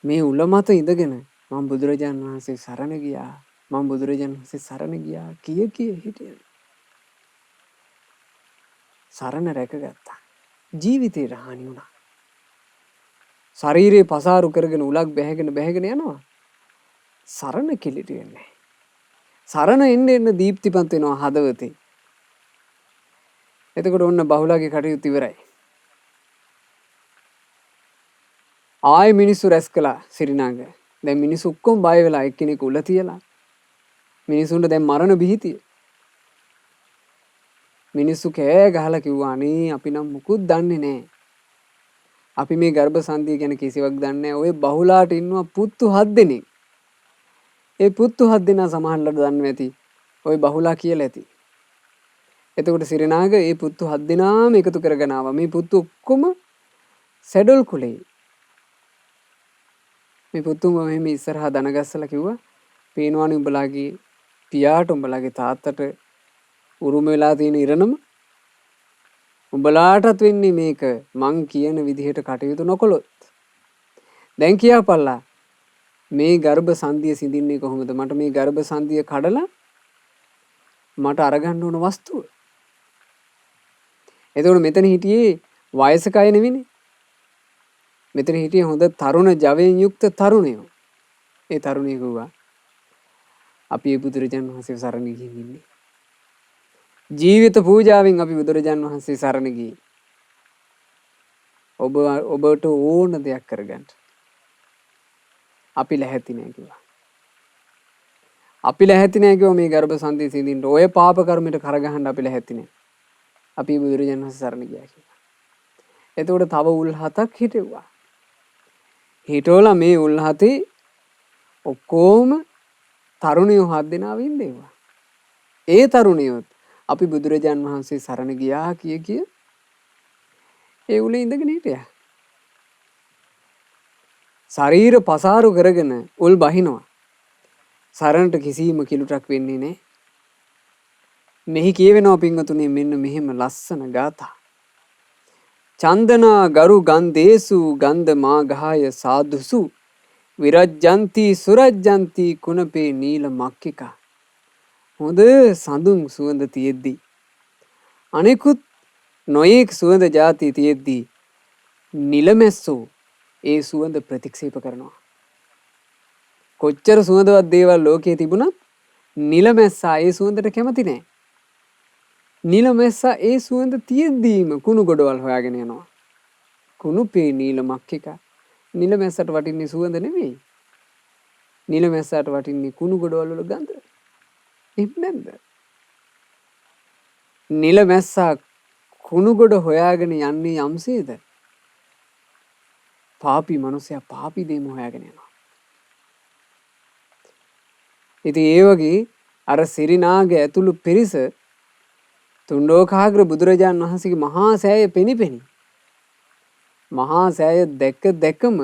මේ උල මත ඉඳගෙන මම බුදුරජාණන් වහන්සේ සරණ ගියා. මම බුදුරජාණන් වහන්සේ සරණ ගියා කිය හිටියා. සරණ රැකගත්තා. ජීවිතේ හානි වුණා. ශරීරේ පසාරු කරගෙන උලක් බැහැගෙන යනවා. සරණ කිලිටි වෙන්නේ. සරණ එන්න දීප්තිපත් වෙනවා හදවතේ. එතකොට ඔන්න බහුලාගේ කටයුතු ඉවරයි. ආයි මිනිස්සු රැස් කළා සිරිනාග. දැන් මිනිස්සු ඔක්කොම බය වෙලා එක්කෙනෙක් උල තියලා. මිනිසුන්ට දැන් මරණ බිහිතිය. මිනිස්සු කෑ ගහලා කිව්වා අනේ අපි නම් මුකුත් දන්නේ නැහැ. අපි මේ ගර්භ සංධිය ගැන කිසිවක් දන්නේ නැහැ. ඔය බහුලාට ඉන්නවා පුත්තු 7 දෙනෙක්. ඒ පුත්තු 7 දෙනා සමහරවල්ලාට දන්නේ නැති. ඔය බහුලා කියලා ඇති. එතකොට සිරිනාග ඒ පුත්තු 7 දෙනාම එකතු කරගෙන ආවා. මේ පුත්තු ඔක්කොම සැඩොල් කුලේ. මේ පුතුම මෙහෙම ඉස්සරහා දනගස්සලා කිව්වා පේනවනේ උඹලාගේ පියාට උඹලාගේ තාත්තට උරුම වෙලා තියෙන ඉරණම උඹලාටත් වෙන්නේ මේක මං කියන විදිහට කටයුතු නොකළොත්. දැන් කියාපල්ලා මේ ගර්භ සංධිය සිඳින්නේ කොහොමද? මට මේ ගර්භ සංධිය කඩලා මට අරගන්න ඕන වස්තුව. එතකොට මෙතන හිටියේ වයසක අය නෙවෙයිනේ. මෙතන හිටියේ හොඳ තරුණ ජවයෙන් යුක්ත තරුණයෝ. ඒ තරුණිය කිව්වා අපි මේ බුදුරජාණන් වහන්සේ සරණ ගිහින් ඉන්නේ. ජීවිත පූජාවෙන් අපි බුදුරජාණන් වහන්සේ සරණ ගියේ. ඔබට ඕන දෙයක් කරගන්න. අපි ලැහැති නෑ කිව්වා. අපි ලැහැති නෑ කිව්වා මේ ගර්භ සංධිය සිඳින්න. ඔය පාප කර්මයට කරගහන්න අපි ලැහැති නෑ. අපි බුදුරජාණන් වහන්සේ සරණ ගියා කිව්වා. එතකොට තව උල් 7ක් හිටෙව්වා. හිටෝලා මේ උල් 7 ඔක්කොම තරුණියෝ 7 දෙනා වින්දේවා. ඒ තරුණියොත් අපි බුදුරජාන් වහන්සේ සරණ ගියා කිය ඒ උලේ ඉඳගෙන හිටියා. ශරීර පසාරු කරගෙන උල් බහිනවා. සරණට කිසිම කිලුටක් වෙන්නේ නැහැ. මෙහි කියවෙනවා පින්වතුනි මෙන්න මෙහෙම ලස්සන ගාථා. චන්දනා ගරු ගන්දේසු ගන්ධ මාඝාය සාදුසු විරජ්ජන්ති සුරජ්ජන්ති කුණපේ නීල මක්කිකා. හොඳ සඳුන් සුවඳ තියෙද්දී අනෙකුත් නොයෙක් සුවඳ ಜಾති තියෙද්දී නිලමැස්සෝ ඒ සුවඳ ප්‍රතික්ෂේප කරනවා. කොච්චර සුවඳවත් දේවල් ලෝකයේ තිබුණත් නිලමැස්සා ඒ සුවඳට කැමති නැහැ. නිලමැස්සා ඒ සුවඳ තියෙද්දීම කුණු ගොඩවල් හොයාගෙන යනවා. කුණුපේ නීල මක්කිකා. නිලමැස්සට වටින්නේ සුවඳ නෙමෙයි. නිලමැස්සට වටින්නේ කුණු ගොඩවල් වල ගඳ. එහෙම නැද්ද? නිලමැස්සා කුණු ගොඩ හොයාගෙන යන්නේ යම්සේද? පාපී මනුස්සයා පාපී දේම හොයාගෙන යනවා. ඉතින් ඒ වගේ අර සිරිනාග ඇතුළු පිරිස තුන්ලෝකාග්‍ර බුදුරජාණන් වහන්සේගේ මහා සෑය පෙනිපෙනි. මහා සෑය දැකම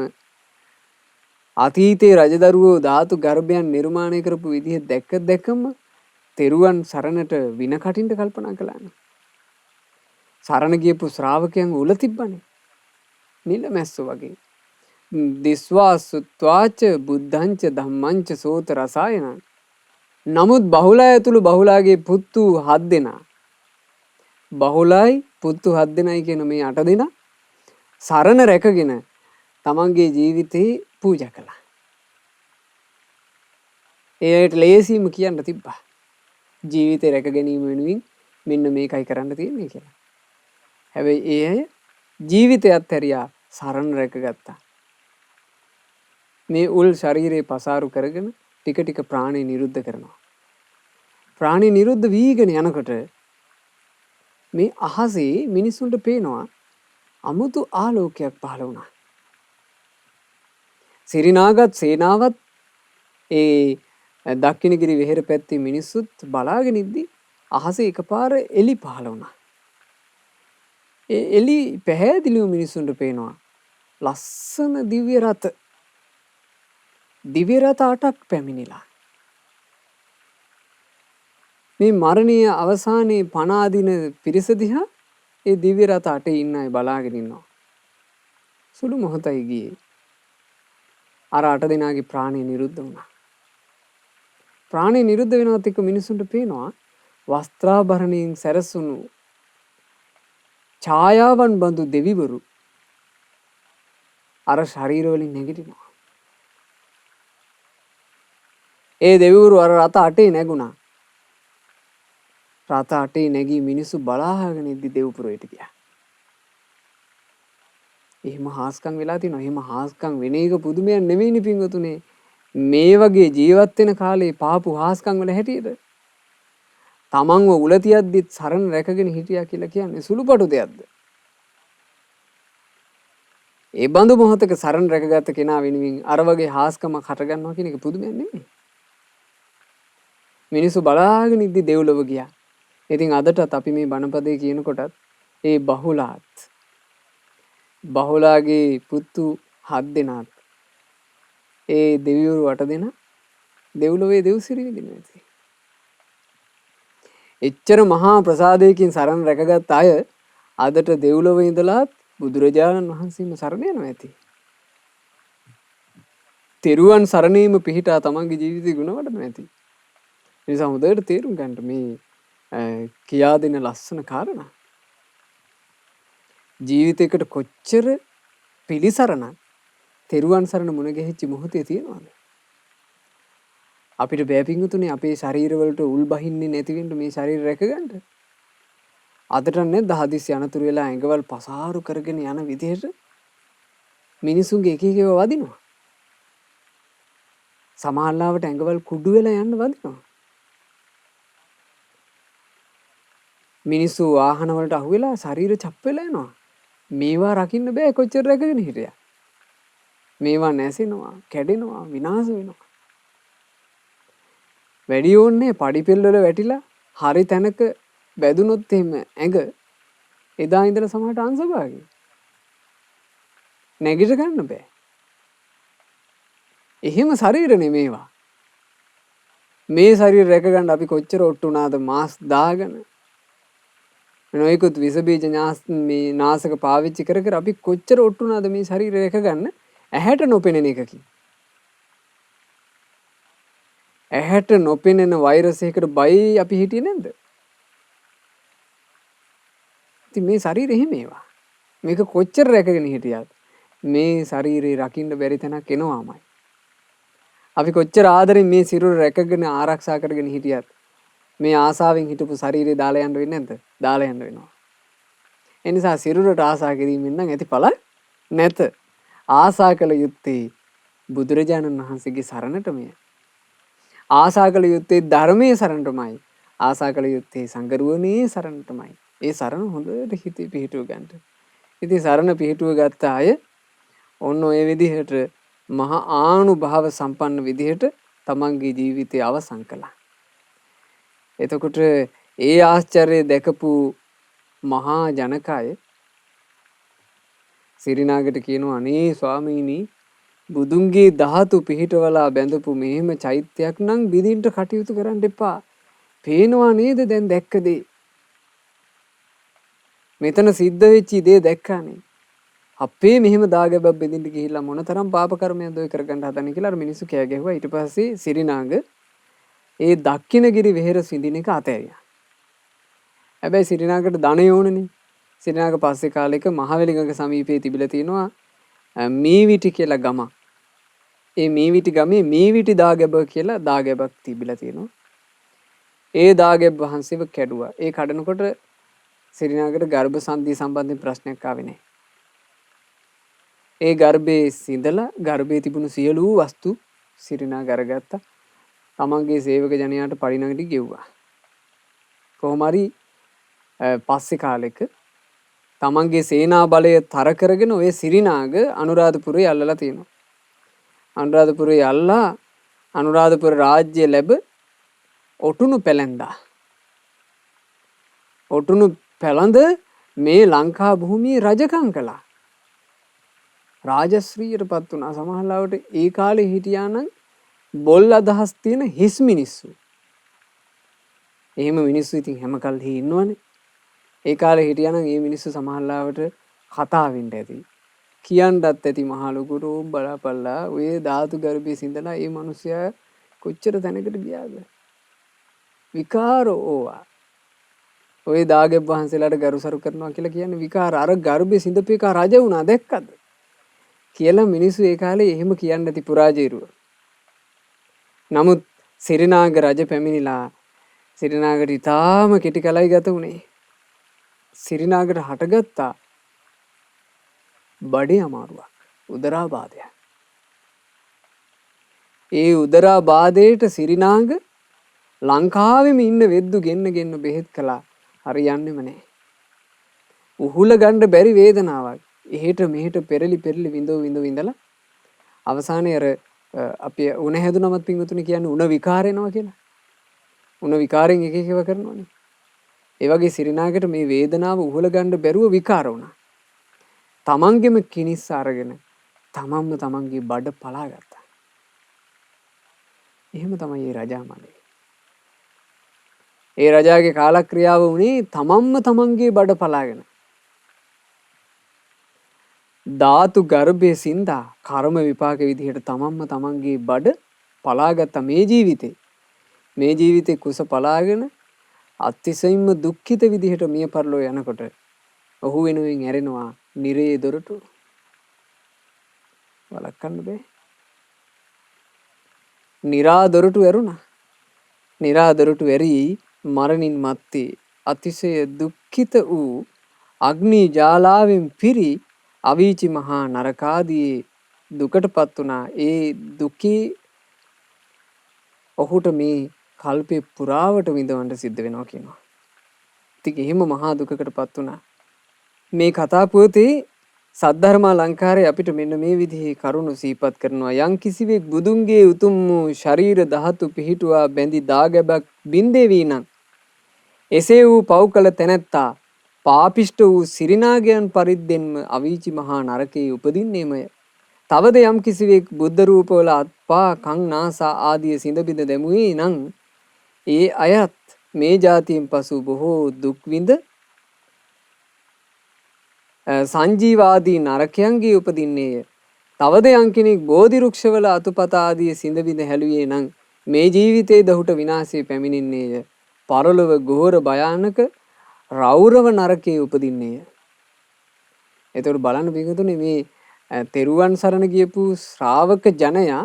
අතීතයේ රජදරුවෝ ධාතු ගර්භයන් නිර්මාණය කරපු විදිහ දැකම තෙරුවන් සරණට වින කටින්ට කල්පනා කළානේ. සරණ ගියපු ශ්‍රාවකයන් උල තිබ්බනේ. නිලමැස්සෝ වගේ. දිස්වා සුත්වාච බුද්ධංච ධම්මංච සෝත රසායන. නමුත් බහුලය ඇතුළු බහුලාගේ පුත්තු 7 දෙනා. බහුලයි පුත්තු 7 දෙනයි කියන මේ 8 දෙනා සරණ රැකගෙන තමන්ගේ ජීවිතේ පූජා කළා. ඒයට ලේසියම කියන්න තිබ්බා. ජීවිතේ රැක ගැනීම වෙනුවෙන් මෙන්න මේකයි කරන්න තියෙන්නේ කියලා. හැබැයි ඒ අය ජීවිතයත් හැරියා සරණ රැකගත්තා. මේ උල් ශරීරේ පසාරු කරගෙන ටික ටික ප්‍රාණය නිරුද්ධ කරනවා. ප්‍රාණය නිරුද්ධ වීගෙන යනකොට මේ අහසේ මිනිසුන්ට පේනවා අමුතු ආලෝකයක් පහළ වුණා. සිරිනාගත් සේනාවත් ඒ දක්ඛිණගිරි වෙහෙර පැත්තේ මිනිස්සුත් බලාගෙන ඉද්දි අහසේ එකපාර එලි පහළ වුණා. ඒ එලි පැහැදිලිව මිනිසුන්ට පේනවා. ලස්සන දිව්‍ය රථ. දිව්‍ය රථ 8ක් පැමිණිලා. මේ මරණීය අවසානයේ පණ අදින පිරිස දිහා ඒ දිව්‍ය රථ 8 ඉන්න අය බලාගෙන ඉන්නවා. සුළු මොහොතයි ගියේ. අර 8 දෙනාගේ ප්‍රාණය නිරුද්ධ වුණා. ප්‍රාණය නිරුද්ධ වෙනවත් එක්ක මිනිසුන්ට පේනවා වස්ත්‍රාභරණයෙන් සැරසුණු ඡායාවන් බඳු දෙවිවරු අර ශරීරවලින් නැගිටිනවා. ඒ දෙවිවරු අර රථ 8 නැගුණා. රථ 8 නැගී මිනිස්සු බලාගෙන ඉද්දි දෙව්පුරයට ගියා. එහෙම හාස්කම් වෙලා තිනවා. එහෙම හාස්කම් වෙන එක පුදුමයක් නෙමෙයිනේ පින්වතුනේ. මේ වගේ ජීවත් වෙන කාලේ පාපු හාස්කම් වල හැටියට තමන්ව උල තියද්දිත් සරණ රැකගෙන හිටියා කියලා කියන්නේ සුළුපටු දෙයක්ද? ඒ බඳු මොහොතක සරණ රැකගත්ත කෙනා වෙනුවෙන් අර වගේ හාස්කමක් හට ගන්නවා කියන එක පුදුමයක් නෙමෙයි. මිනිස්සු බලාගෙන ඉද්දි දෙව්ලොව ගියා. ඉතින් අදටත් අපි මේ බණපදේ කියනකොටත් ඒ බහුලාගේ පුතු 7 දෙනාත් ඒ දෙවිවරු 8 දෙනා දෙව්ලොවේ දෙව්සිරි විඳිනවා ඇති. එච්චර මහා ප්‍රසාදයකින් සරණ රැකගත් අය අදට දෙව්ලොවේ ඉඳලාත් බුදුරජාණන් වහන්සේම සරණ යනවා ඇති. තෙරුවන් සරණේම පිහිටා තමන්ගේ ජීවිතේ ගුණ වඩනවා ඇති. ඒ නිසා හොඳට තේරුම් ගන්න මේ කියා දෙන ලස්සන කාරණා. ජීවිතයකට කොච්චර පිළිසරණක් තෙරුවන් සරණ මුණ ගැහිච්ච මොහොතේ තියෙනවද? අපිට බෑ පිංගුතුනේ අපේ ශරීරවලට උල් බහින්නේ නැති වෙන්න මේ ශරීර රැකගන්න. අදට නේද හදිස්සි අනතුරු වෙලා ඇඟවල් පසාරු කරගෙන යන විදිහට මිනිසුන්ගේ එක එක ඒවා වදිනවා. සමහරවිට ඇඟවල් කුඩු වෙලා යන්න වදිනවා. මිනිස්සු වාහන වලට අහු වෙලා ශරීර චප් වෙලා යනවා. මේවා රකින්න බෑ කොච්චර රැකගෙන හිටියා. මේවා නැසෙනවා, කැඩෙනවා, විනාශ වෙනවා. වැඩි ඕනේ පඩිපෙළ වල වැටිලා හරි තැනක වැදුනොත් එහෙම ඇඟ එදා ඉඳලා සමහරට අංශභාගයි. නැගිට ගන්න බෑ. එහෙම ශරීර නෙමේවා. මේ ශරීර රැක ගන්න අපි කොච්චර ඔට්ටු උනාද මාස් දාගෙන. නොයෙකුත් විස බීජ මේ නාශක පාවිච්චි කර අපි කොච්චර ඔට්ටු උනාද මේ ශරීරය රැක ගන්න ඇහැට නොපෙනෙන එකකින්. ඇහැට නොපෙනෙන වෛරස් එකකට බයි අපි හිටියේ නැද්ද? ඉතින් මේ ශරීරෙ එහෙම ඒවා. මේක කොච්චර රැකගෙන හිටියත් මේ ශරීරේ රකින්න බැරි තැනක් එනවාමයි. අපි කොච්චර ආදරෙන් මේ සිරුර රැකගෙන ආරක්ෂා කරගෙන හිටියත් මේ ආසාවෙන් හිටපු ශරීරය දාලා යන්න වෙන්නේ නැද්ද? දාලා යන්න වෙනවා. ඒ නිසා සිරුරට ආසා කිරීමෙන් නම් ඇති ඵල නැත. ආසා කළ යුත්තේ බුදුරජාණන් වහන්සේගේ සරණටමය. ආසා කළ යුත්තේ ධර්මයේ සරණටමයි. ආසා කළ යුත්තේ සංගරුවනේ සරණටමයි. ඒ සරණ හොඳට හිතේ පිහිටුව ගන්න. ඉතින් සරණ පිහිටුව ගත්ත අය ඔන්න ඔය විදිහට මහා ආනුභාව සම්පන්න විදිහට තමන්ගේ ජීවිතය අවසන් කළා. එතකොට ඒ ආශ්චර්යය දැකපු මහා ජනකය සිරිනාගට කියනවා අනේ ස්වාමීනි බුදුන්ගේ ධාතු පිහිටවලා බැඳපු මෙහෙම චෛත්‍යයක් නම් බිඳින්න කටයුතු කරන්න එපා. පේනවා නේද දැන් දැක්ක දේ. මෙතන සිද්ධ වෙච්ච දේ දැක්කානේ. අපේ මෙහෙම දාගැබක් බෙදින්න ගිහිල්ලා මොනතරම් පාප කර්මයක්ද ඔය කරගන්න හදන්නේ කියලා අර මිනිස්සු කෑ ගැහුවා. ඊට පස්සේ සිරිනාග ඒ දක්ඛිනගිරි වෙහෙර සිඳින එක අතෑරියා. හැබැයි සිරිනාගට ධනෙ ඕනනේ. සිරිනාග පස්සේ කාලෙක මහවැලිගඟ සමීපයේ තිබිලා තියෙනවා මීවිටි කියලා ගම. ඒ මීවිටි ගමේ මීවිටි දාගැබ කියලා දාගැබක් තිබිලා තියෙනවා. ඒ දාගැබ වහන්සේව කැඩුවා. ඒ කඩනකොට සිරිනාගට ගර්භ සංධිය සම්බන්ධයෙන් ප්‍රශ්නයක් ආවේ නැහැ. ඒ ගර්භයේ සිඳලා ගර්භයේ තිබුණු සියලු වස්තු සිරිනාග අරගත්තා. තමන්ගේ සේවක ජනයාට පරිණගටි ගෙව්වා. කොහොම හරි පස්සේ කාලෙක තමන්ගේ සේනා බලය තර කරගෙන ඔය සිරිනාග අනුරාධපුරේ අල්ලලා තියෙනවා. අනුරාධපුරේ අල්ලා අනුරාධපුර රාජ්‍ය ලැබ ඔටුනු පැලැන්දා. ඔටුනු පැලඳ මේ ලංකා භූමියේ රජකම් කළා. රාජශ්‍රීයටපත් වුණා. සමහරවිට ඒ කාලේ හිටියානම් බොල් අදහස් තියෙන හිස් මිනිස්සු. එහෙම මිනිස්සු ඉතින් හැම කල්හි ඉන්නවනේ. ඒ කාලේ හිටියානම් මේ මිනිස්සු සමහරවිට කතා වෙන්න ඇති. කියන්නත් ඇති මහ ලොකුට බලපල්ලා ඔය ධාතු ගර්භයේ සිඳලා මේ මිනිස්සයා කොච්චර තැනකට ගියාද? විකාරෝ ඕවා. ඔය දාගැබ් වහන්සේලාට ගරුසරු කරනවා කියලා කියන්නේ විකාර. අර ගර්භයේ සිඳපේක රජ වුණා දැක්කද? කියලා මිනිස්සු ඒ කාලේ එහෙම කියන්න ඇති පුරාජේරුව. නමුත් සිරිනාග රජ පැමිණිලා සිරිනාගට ඉතාම කෙටි කලයි ගත වුණේ. සිරිනාගට හටගත්තා බඩේ අමාරුවක්, උදරාබාධයක්. ඒ උදරාබාධයට සිරිනාග ලංකාවෙම ඉන්න වෙද්දු ගෙන්න බෙහෙත් කළා. හරියන්නේම නැහැ. උහුල ගන්න බැරි වේදනාවක්. එහෙට මෙහෙට පෙරලි විඳලා අවසානයේ අර අපි උණ හැදුනමත් පින්වතුනි කියන්නේ උණ විකාර එනවා කියලා. උණ විකාරෙන් එක එකව කරනවානේ. ඒ වගේ සිරිනාගට මේ වේදනාව උහුල ගන්න බැරුව විකාර වුණා. තමන්ගෙම කිනිස්ස අරගෙන තමන්ම තමන්ගේ බඩ පලා ගත්තා. එහෙම තමයි මේ රජා මගේ. ඒ රජාගේ කාලක්‍රියාව වුණේ තමන්ම තමන්ගේ බඩ පලාගෙන. ධාතු ගර්භයේ සින්දා කර්ම විපාක විදිහට තමන්ම තමන්ගේ බඩ පලාගත්ත මේ ජීවිතේ. මේ ජීවිතේ කුස පලාගෙන අතිශයින්ම දුක්ඛිත විදිහට මිය පරලෝ යනකොට ඔහු වෙනුවෙන් ඇරෙනවා නිරේ දොරටු. වළක්වන්න බෑ. නිරා දොරටු ඇරුණා. නිරා දොරටු ඇරි මරණින් මත්තේ අතිශය දුක්ඛිත වූ අග්නි ජාලාවෙන් පිරි අවීචි මහා නරකාදී දුකටපත් වුණා. ඒ දුකේ ඔහුට මේ කල්පේ පුරාවට විඳවන්න සිද්ධ වෙනවා කියනවා. ඉතින් එහෙම මහා දුකකටපත් වුණා. මේ කතා පුවතේ සද්ධර්මා ලංකාරයේ අපිට මෙන්න මේ විදිහේ කරුණු සිහිපත් කරනවා. යම් කිසිවෙක් බුදුන්ගේ උතුම් වූ ශරීර ධාතු පිහිටුවා බැඳි දාගැබක් බින්දේවි නම් එසේ වූ පව්කල තැනැත්තා පාපිෂ්ඨ වූ සිරිනාගයන් පරිද්දෙන්ම අවීචි මහා නරකයේ උපදින්නේමය. තවද යම් කිසිවෙක් බුද්ධ රූපවල අත්පා කන් නාසා ආදී සිඳ බිඳ දැමුවේ නම් ඒ අයත් මේ જાතියෙන් පසු බොහෝ දුක් විඳ සංජීවාදී නරකයන්ගේ උපදින්නේය. තවද යම් කෙනෙක් බෝධි රුක්ෂවල අතුපත ආදී සිඳ බිඳ හැලුවේ නම් මේ ජීවිතයේ දහුට විනාශය පැමිණෙන්නේය. පරලොව ගෝර භයානක රෞරව නරකයේ උපදින්නේය. එතකොට බලන්න පිටුතුනේ මේ තෙරුවන් සරණ ගියපු ශ්‍රාවක ජනයා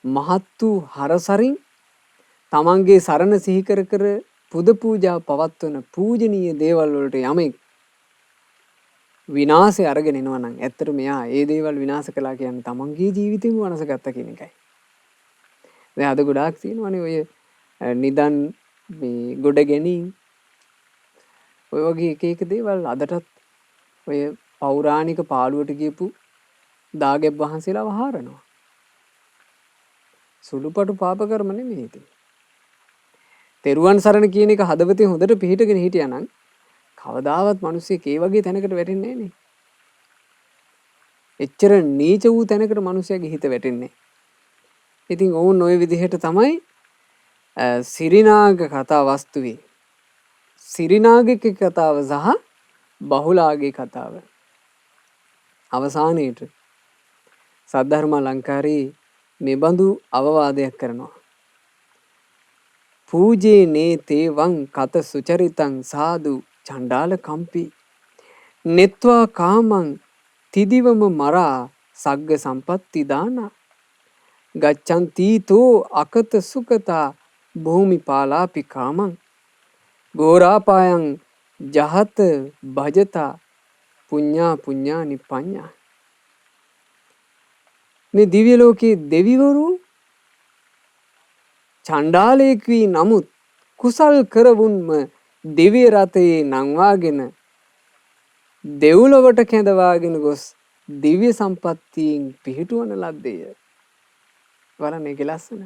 මහත් වූ හරසරින් තමන්ගේ සරණ සිහි කර කර පුද පූජා පවත්වන පූජනීය දේවල් වලට යමෙක් විනාශය අරගෙන එනවා නම් ඇත්තට මෙයා ඒ දේවල් විනාශ කළා කියන්නේ තමන්ගේ ජීවිතේම වනස ගත්තා කියන එකයි. දැන් අද ගොඩාක් තියෙනවානේ ඔය නිදන් මේ ගොඩ ගැනීම ඔය වගේ එක එක දේවල් අදටත් ඔය පෞරාණික පාළුවට ගියපු දාගැබ් වහන්සේලා වහරනවා. සුළුපටු පාප කර්ම නෙමෙයි ඉතින්. තෙරුවන් සරණ කියන එක හදවතේ හොඳට පිහිටගෙන හිටියානම් කවදාවත් මිනිස්සෙක් ඒ වගේ තැනකට වැටෙන්නේ නැහැ නේ. එච්චර නීච වූ තැනකට මිනිස්සයාගේ හිත වැටෙන්නේ. ඉතින් ඕන් ওই විදිහට තමයි සිරිනාග කතා වස්තුවේ සිරිනාගගේ කතාව සහ බහුලාගේ කතාව අවසානයේට සද්ධර්ම අලංකාරී මෙබඳු අවවාදයක් කරනවා. පූජේ නේ තේවං කත සුචරිතං සාදු චණ්ඩාල කම්පි නෙත්වා කාමං තිදිවම මරා සග්ග සම්පත්ති දාන ගච්ඡන්තිතෝ අකත සුකතා භූමිපාලාපි කාමං ගෝරාපායං ජහත භජතා පුඤ්ඤා පුඤ්ඤා නිපඤ්ඤා. මේ දිව්‍ය ලෝකයේ දෙවිවරු චණ්ඩාලයෙක් වී නමුත් කුසල් කරවුන්ම දිව්‍ය රතේ නංවාගෙන දෙව්ලොවට කැඳවාගෙන ගොස් දිව්‍ය සම්පත්තියෙන් පිහිටුවන ලද්දේය. බලන්න ඒක ලස්සන.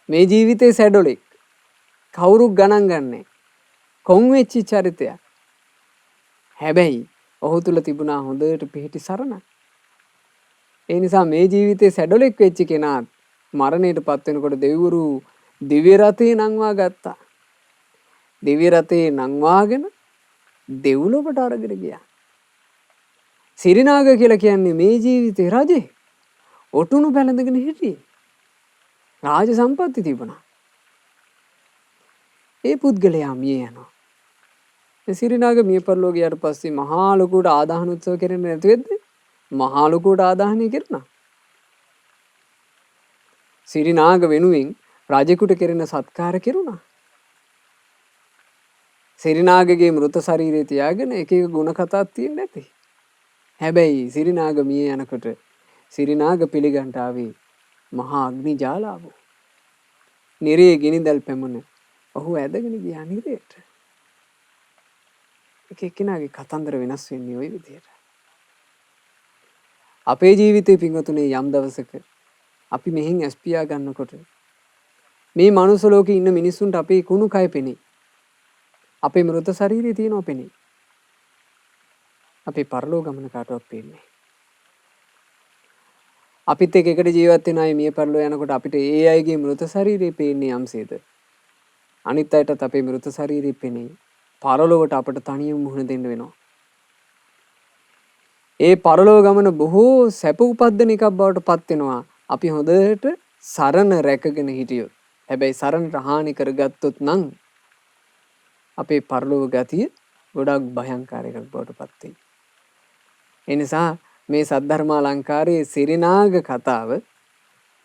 මේ ජීවිතේ සැඩොලෙක් කවුරු ගණන් ගන්නෑ. කොන් වෙච්ච චරිතයක්. හැබැයි ඔහු තුල තිබුණා හොඳට පිහිටි සරණ. ඒ නිසා මේ ජීවිතේ සැඩොලෙක් වෙච්ච කෙනා මරණයටපත් වෙනකොට දෙවිවරු දිව්‍ය රතේ නංවා ගත්තා. දිව්‍ය රතේ නංවාගෙන දෙව්ලොවට අරගෙන ගියා. සිරිනාග කියලා කියන්නේ මේ ජීවිතේ රජේ. ඔටුනු පැලඳගෙන හිටියේ. රාජ සම්පatti තිබුණා. ඒ පුද්ගලයා මිය යනවා. මේ සිරිනාග මිය පරලෝ ගියාට පස්සේ මහා ලොකුට ආදාහන උත්සව කෙරෙන්නේ නැති වෙද්දි මහා ලොකුට ආදාහනය කරනවා. සිරිනාග වෙනුවෙන් රජෙකුට කෙරෙන සත්කාර කෙරුණා. සිරිනාගගේ මෘත ශරීරය තියාගෙන එක එක ಗುಣ කතාවක් තියෙන්නේ නැති. හැබැයි සිරිනාග මිය යනකොට සිරිනාග පිළිගන්ට ආවේ මහා අග්නි ජාලාව. නිරේ ගිනිදල් පැමුණ ඔහු ඇදගෙන ගියා නිරේට. එක එක්කෙනාගේ කතන්දර වෙනස් වෙන්නේ ওই විදිහට. අපේ ජීවිතේ පින්වතුනේ යම් දවසක අපි මෙහෙන් ඇස්පියා ගන්නකොට මේ මනුස්ස ලෝකේ ඉන්න මිනිස්සුන්ට අපේ කුණු කය පෙනේ. අපේ මෘත ශරීරය තියෙනවා පෙනේ. අපේ පරලෝ ගමන කාටවත් පේන්නේ. අපිත් එකට ජීවත් වෙන අය මිය පරලෝ යනකොට අපිට ඒ අයගේ මෘත ශරීරය පේන්නේ යම්සේද. අනිත් අයටත් අපේ මෘත ශරීරය පෙනේ. පරලොවට අපට තනියම මුහුණ දෙන්න වෙනවා. ඒ පරලෝ ගමන බොහෝ සැප උපද්දන එකක් බවට පත් වෙනවා. අපි හොඳට සරණ රැකගෙන හිටියොත්. හැබැයි සරණට හානි කරගත්තොත් නම් අපේ පරලෝක ගතිය ගොඩක් භයංකාර එකක් බවට පත් වෙයි. ඒ නිසා මේ සද්ධර්මාලංකාරයේ සිරිනාග කතාව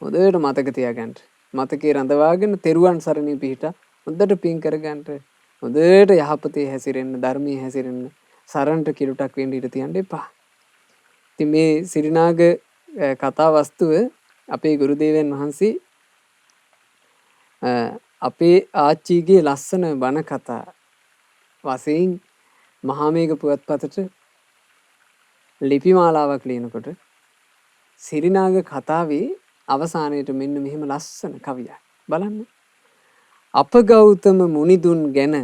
හොඳට මතක තියාගන්න. මතකේ රඳවාගෙන තෙරුවන් සරණේ පිහිටා හොඳට පින් කරගන්න. හොඳට යහපතේ හැසිරෙන්න, ධර්මයේ හැසිරෙන්න, සරණට කිලුටක් වෙන්න ඉඩ තියන්න එපා. ඉතින් මේ සිරිනාග කතා වස්තුව අපේ ගුරුදේවයන් වහන්සේ අපේ ආච්චිගේ ලස්සන බණ කතා වශයෙන් මහාමේඝ පුවත්පතට ලිපි මාලාවක් ලියනකොට සිරිනාග කතාවේ අවසානයේට මෙන්න මෙහෙම ලස්සන කවියක් බලන්න. අප ගෞතම මුනිදුන් ගැන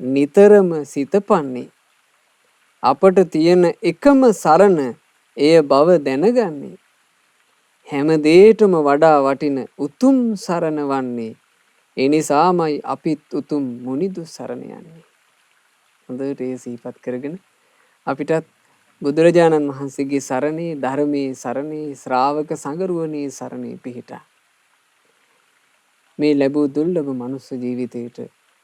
නිතරම සිතපන්නේ අපට තියෙන එකම සරණ එය බව දැනගන්නේ හැම දෙයකටම වඩා වටින උතුම් සරණ වන්නේ එනිසාමයි අපිත් උතුම් මුනිදු සරණ යන්නේ. හොඳට ඒ සිහිපත් කරගෙන අපිටත් බුදුරජාණන් වහන්සේගේ සරණේ, ධර්මයේ සරණේ, ශ්‍රාවක සංගරුවනේ සරණේ පිහිටා මේ ලැබූ දුර්ලභ මනුස්ස ජීවිතයට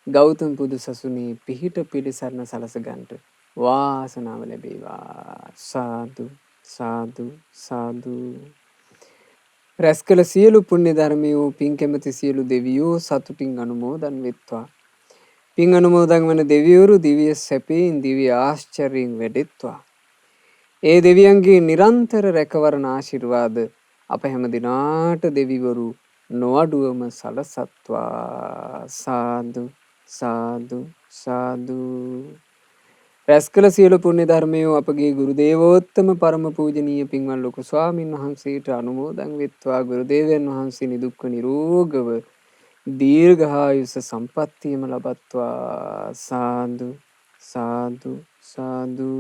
ගෞතම බුදු සසුනේ පිහිට පිළිසරණ සලස ගන්නට වාසනාව ලැබේවා. සාදු සාදු සාදු. රැස් කළ සියලු පුණ්‍ය ධර්මයෝ පින් කැමති සියලු දෙවියෝ සතුටින් අනුමෝදන් වෙත්වා. පින් අනුමෝදන් වන දෙවිවරු දිව්‍ය සැපයෙන් දිව්‍ය ආශ්චර්යයෙන් වැඩෙත්වා. ඒ දෙවියන්ගේ නිරන්තර රැකවරණ ආශිර්වාද අප හැම දිනාට දෙවිවරු නොඅඩුවම සලසත්වා. සාදු සාදු සාදු. රැස් කළ සියලු පුණ්‍ය ධර්මයෝ අපගේ ගුරු දේවෝත්තම පරම පූජනීය පින්වත් ලොකු ස්වාමින් වහන්සේට අනුමෝදන් වෙත්වා. ගුරු දේවයන් වහන්සේ නිදුක්ව නිරෝගව දීර්ඝායුෂ සම්පන්නියම ලබත්වා. සාදු සාදු සාදු.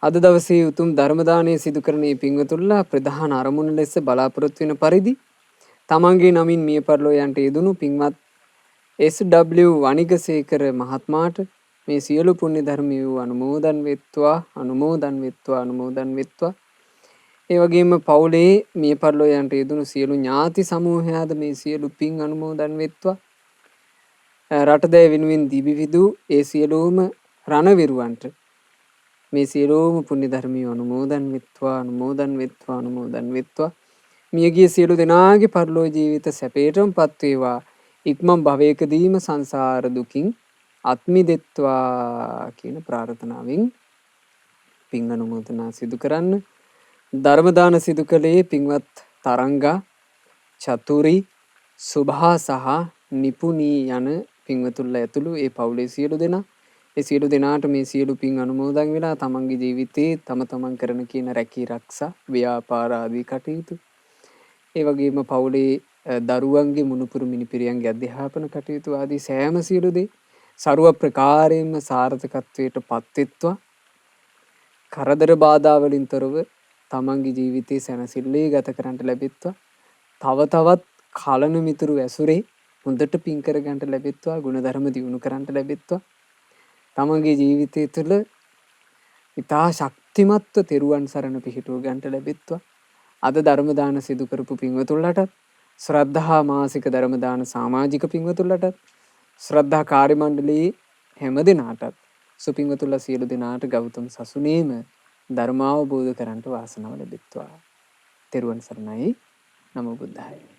අද දවසේ උතුම් ධර්ම දානය සිදු කරන මේ පින්වතුන්ලා ප්‍රධාන අරමුණ ලෙස බලාපොරොත්තු වෙන පරිදි තමන්ගේ නමින් මිය පරලෝ යන්ට යෙදුණු පින්වත් SW වනිගසේකර මහත්මයාට මේ සියලු පුණ්‍ය ධර්මයෝ අනුමෝදන් වෙත්වා. අනුමෝදන් වෙත්වා. අනුමෝදන් වෙත්වා. ඒ වගේම පවුලේ මිය පරලෝ යන්ට යෙදුණු සියලු ඥාති සමූහයාද මේ සියලු පින් අනුමෝදන් වෙත්වා. රටදෑ වෙනුවෙන් දිවිවිදු ඒ සියලුම රණවිරුවන්ට මේ සියලුම පුණ්‍ය ධර්මයෝ අනුමෝදන් වෙත්වා. අනුමෝදන් වෙත්වා. අනුමෝදන් වෙත්වා. මියගිය සියලු දෙනාගේ පරලෝ ජීවිත සැපයටමපත් වේවා. ඉක්මන් භවයකදීම සංසාර දුකින් අත් මිදෙත්වා කියන ප්‍රාර්ථනාවෙන් පින් අනුමෝදනා සිදු කරන්න. ධර්ම දාන සිදු කළේ පින්වත් තරංගා, චතුරි, සුභා සහ නිපුණී යන පින්වතුන්ලා ඇතුළු ඒ පවුලේ සියලු දෙනා. ඒ සියලු දෙනාට මේ සියලු පින් අනුමෝදන් වෙලා තමන්ගේ ජීවිතේ තම තමන් කරන කියන රැකී රක්ෂා ව්‍යාපාර ආදී කටයුතු, ඒ වගේම පවුලේ දරුවන්ගේ මුණුපුරු මිනිපිරියන්ගේ අධ්‍යාපන කටයුතු ආදී සෑම සියලු දේ ਸਰව ප්‍රකාරයෙන්ම සාර්ථකත්වයට පත්වෙත්වා. කරදර බාධා වලින් තොරව තමන්ගේ ජීවිතේ සැනසෙල්ලේ ගත කරන්න ලැබෙත්වා. තව තවත් කලන මිතුරු ඇසුරේ හොඳට පින් කර ගන්නට ලැබෙත්වා. ගුණධර්ම දියුණු කරන්නට ලැබෙත්වා. තමන්ගේ ජීවිතය තුළ ඉතා ශක්තිමත්ව තෙරුවන් සරණ පිහිටුව ගන්නට ලැබෙත්වා. අද ධර්ම දාන සිදු කරපු පින්වතුන්ලට, ශ්‍රද්ධා මාසික ධර්ම දාන සමාජික පින්වතුන්ලට, ශ්‍රද්ධා කාර්ය මණ්ඩලයේ හැම දිනාටත් සුපින්වතුන්ලා සියලු දෙනාට ගෞතම සසුනේම ධර්මාවබෝධ කරන්ට වාසනාව ලැබෙත්වා. තෙරුවන් සරණයි. නමෝ බුද්ධාය.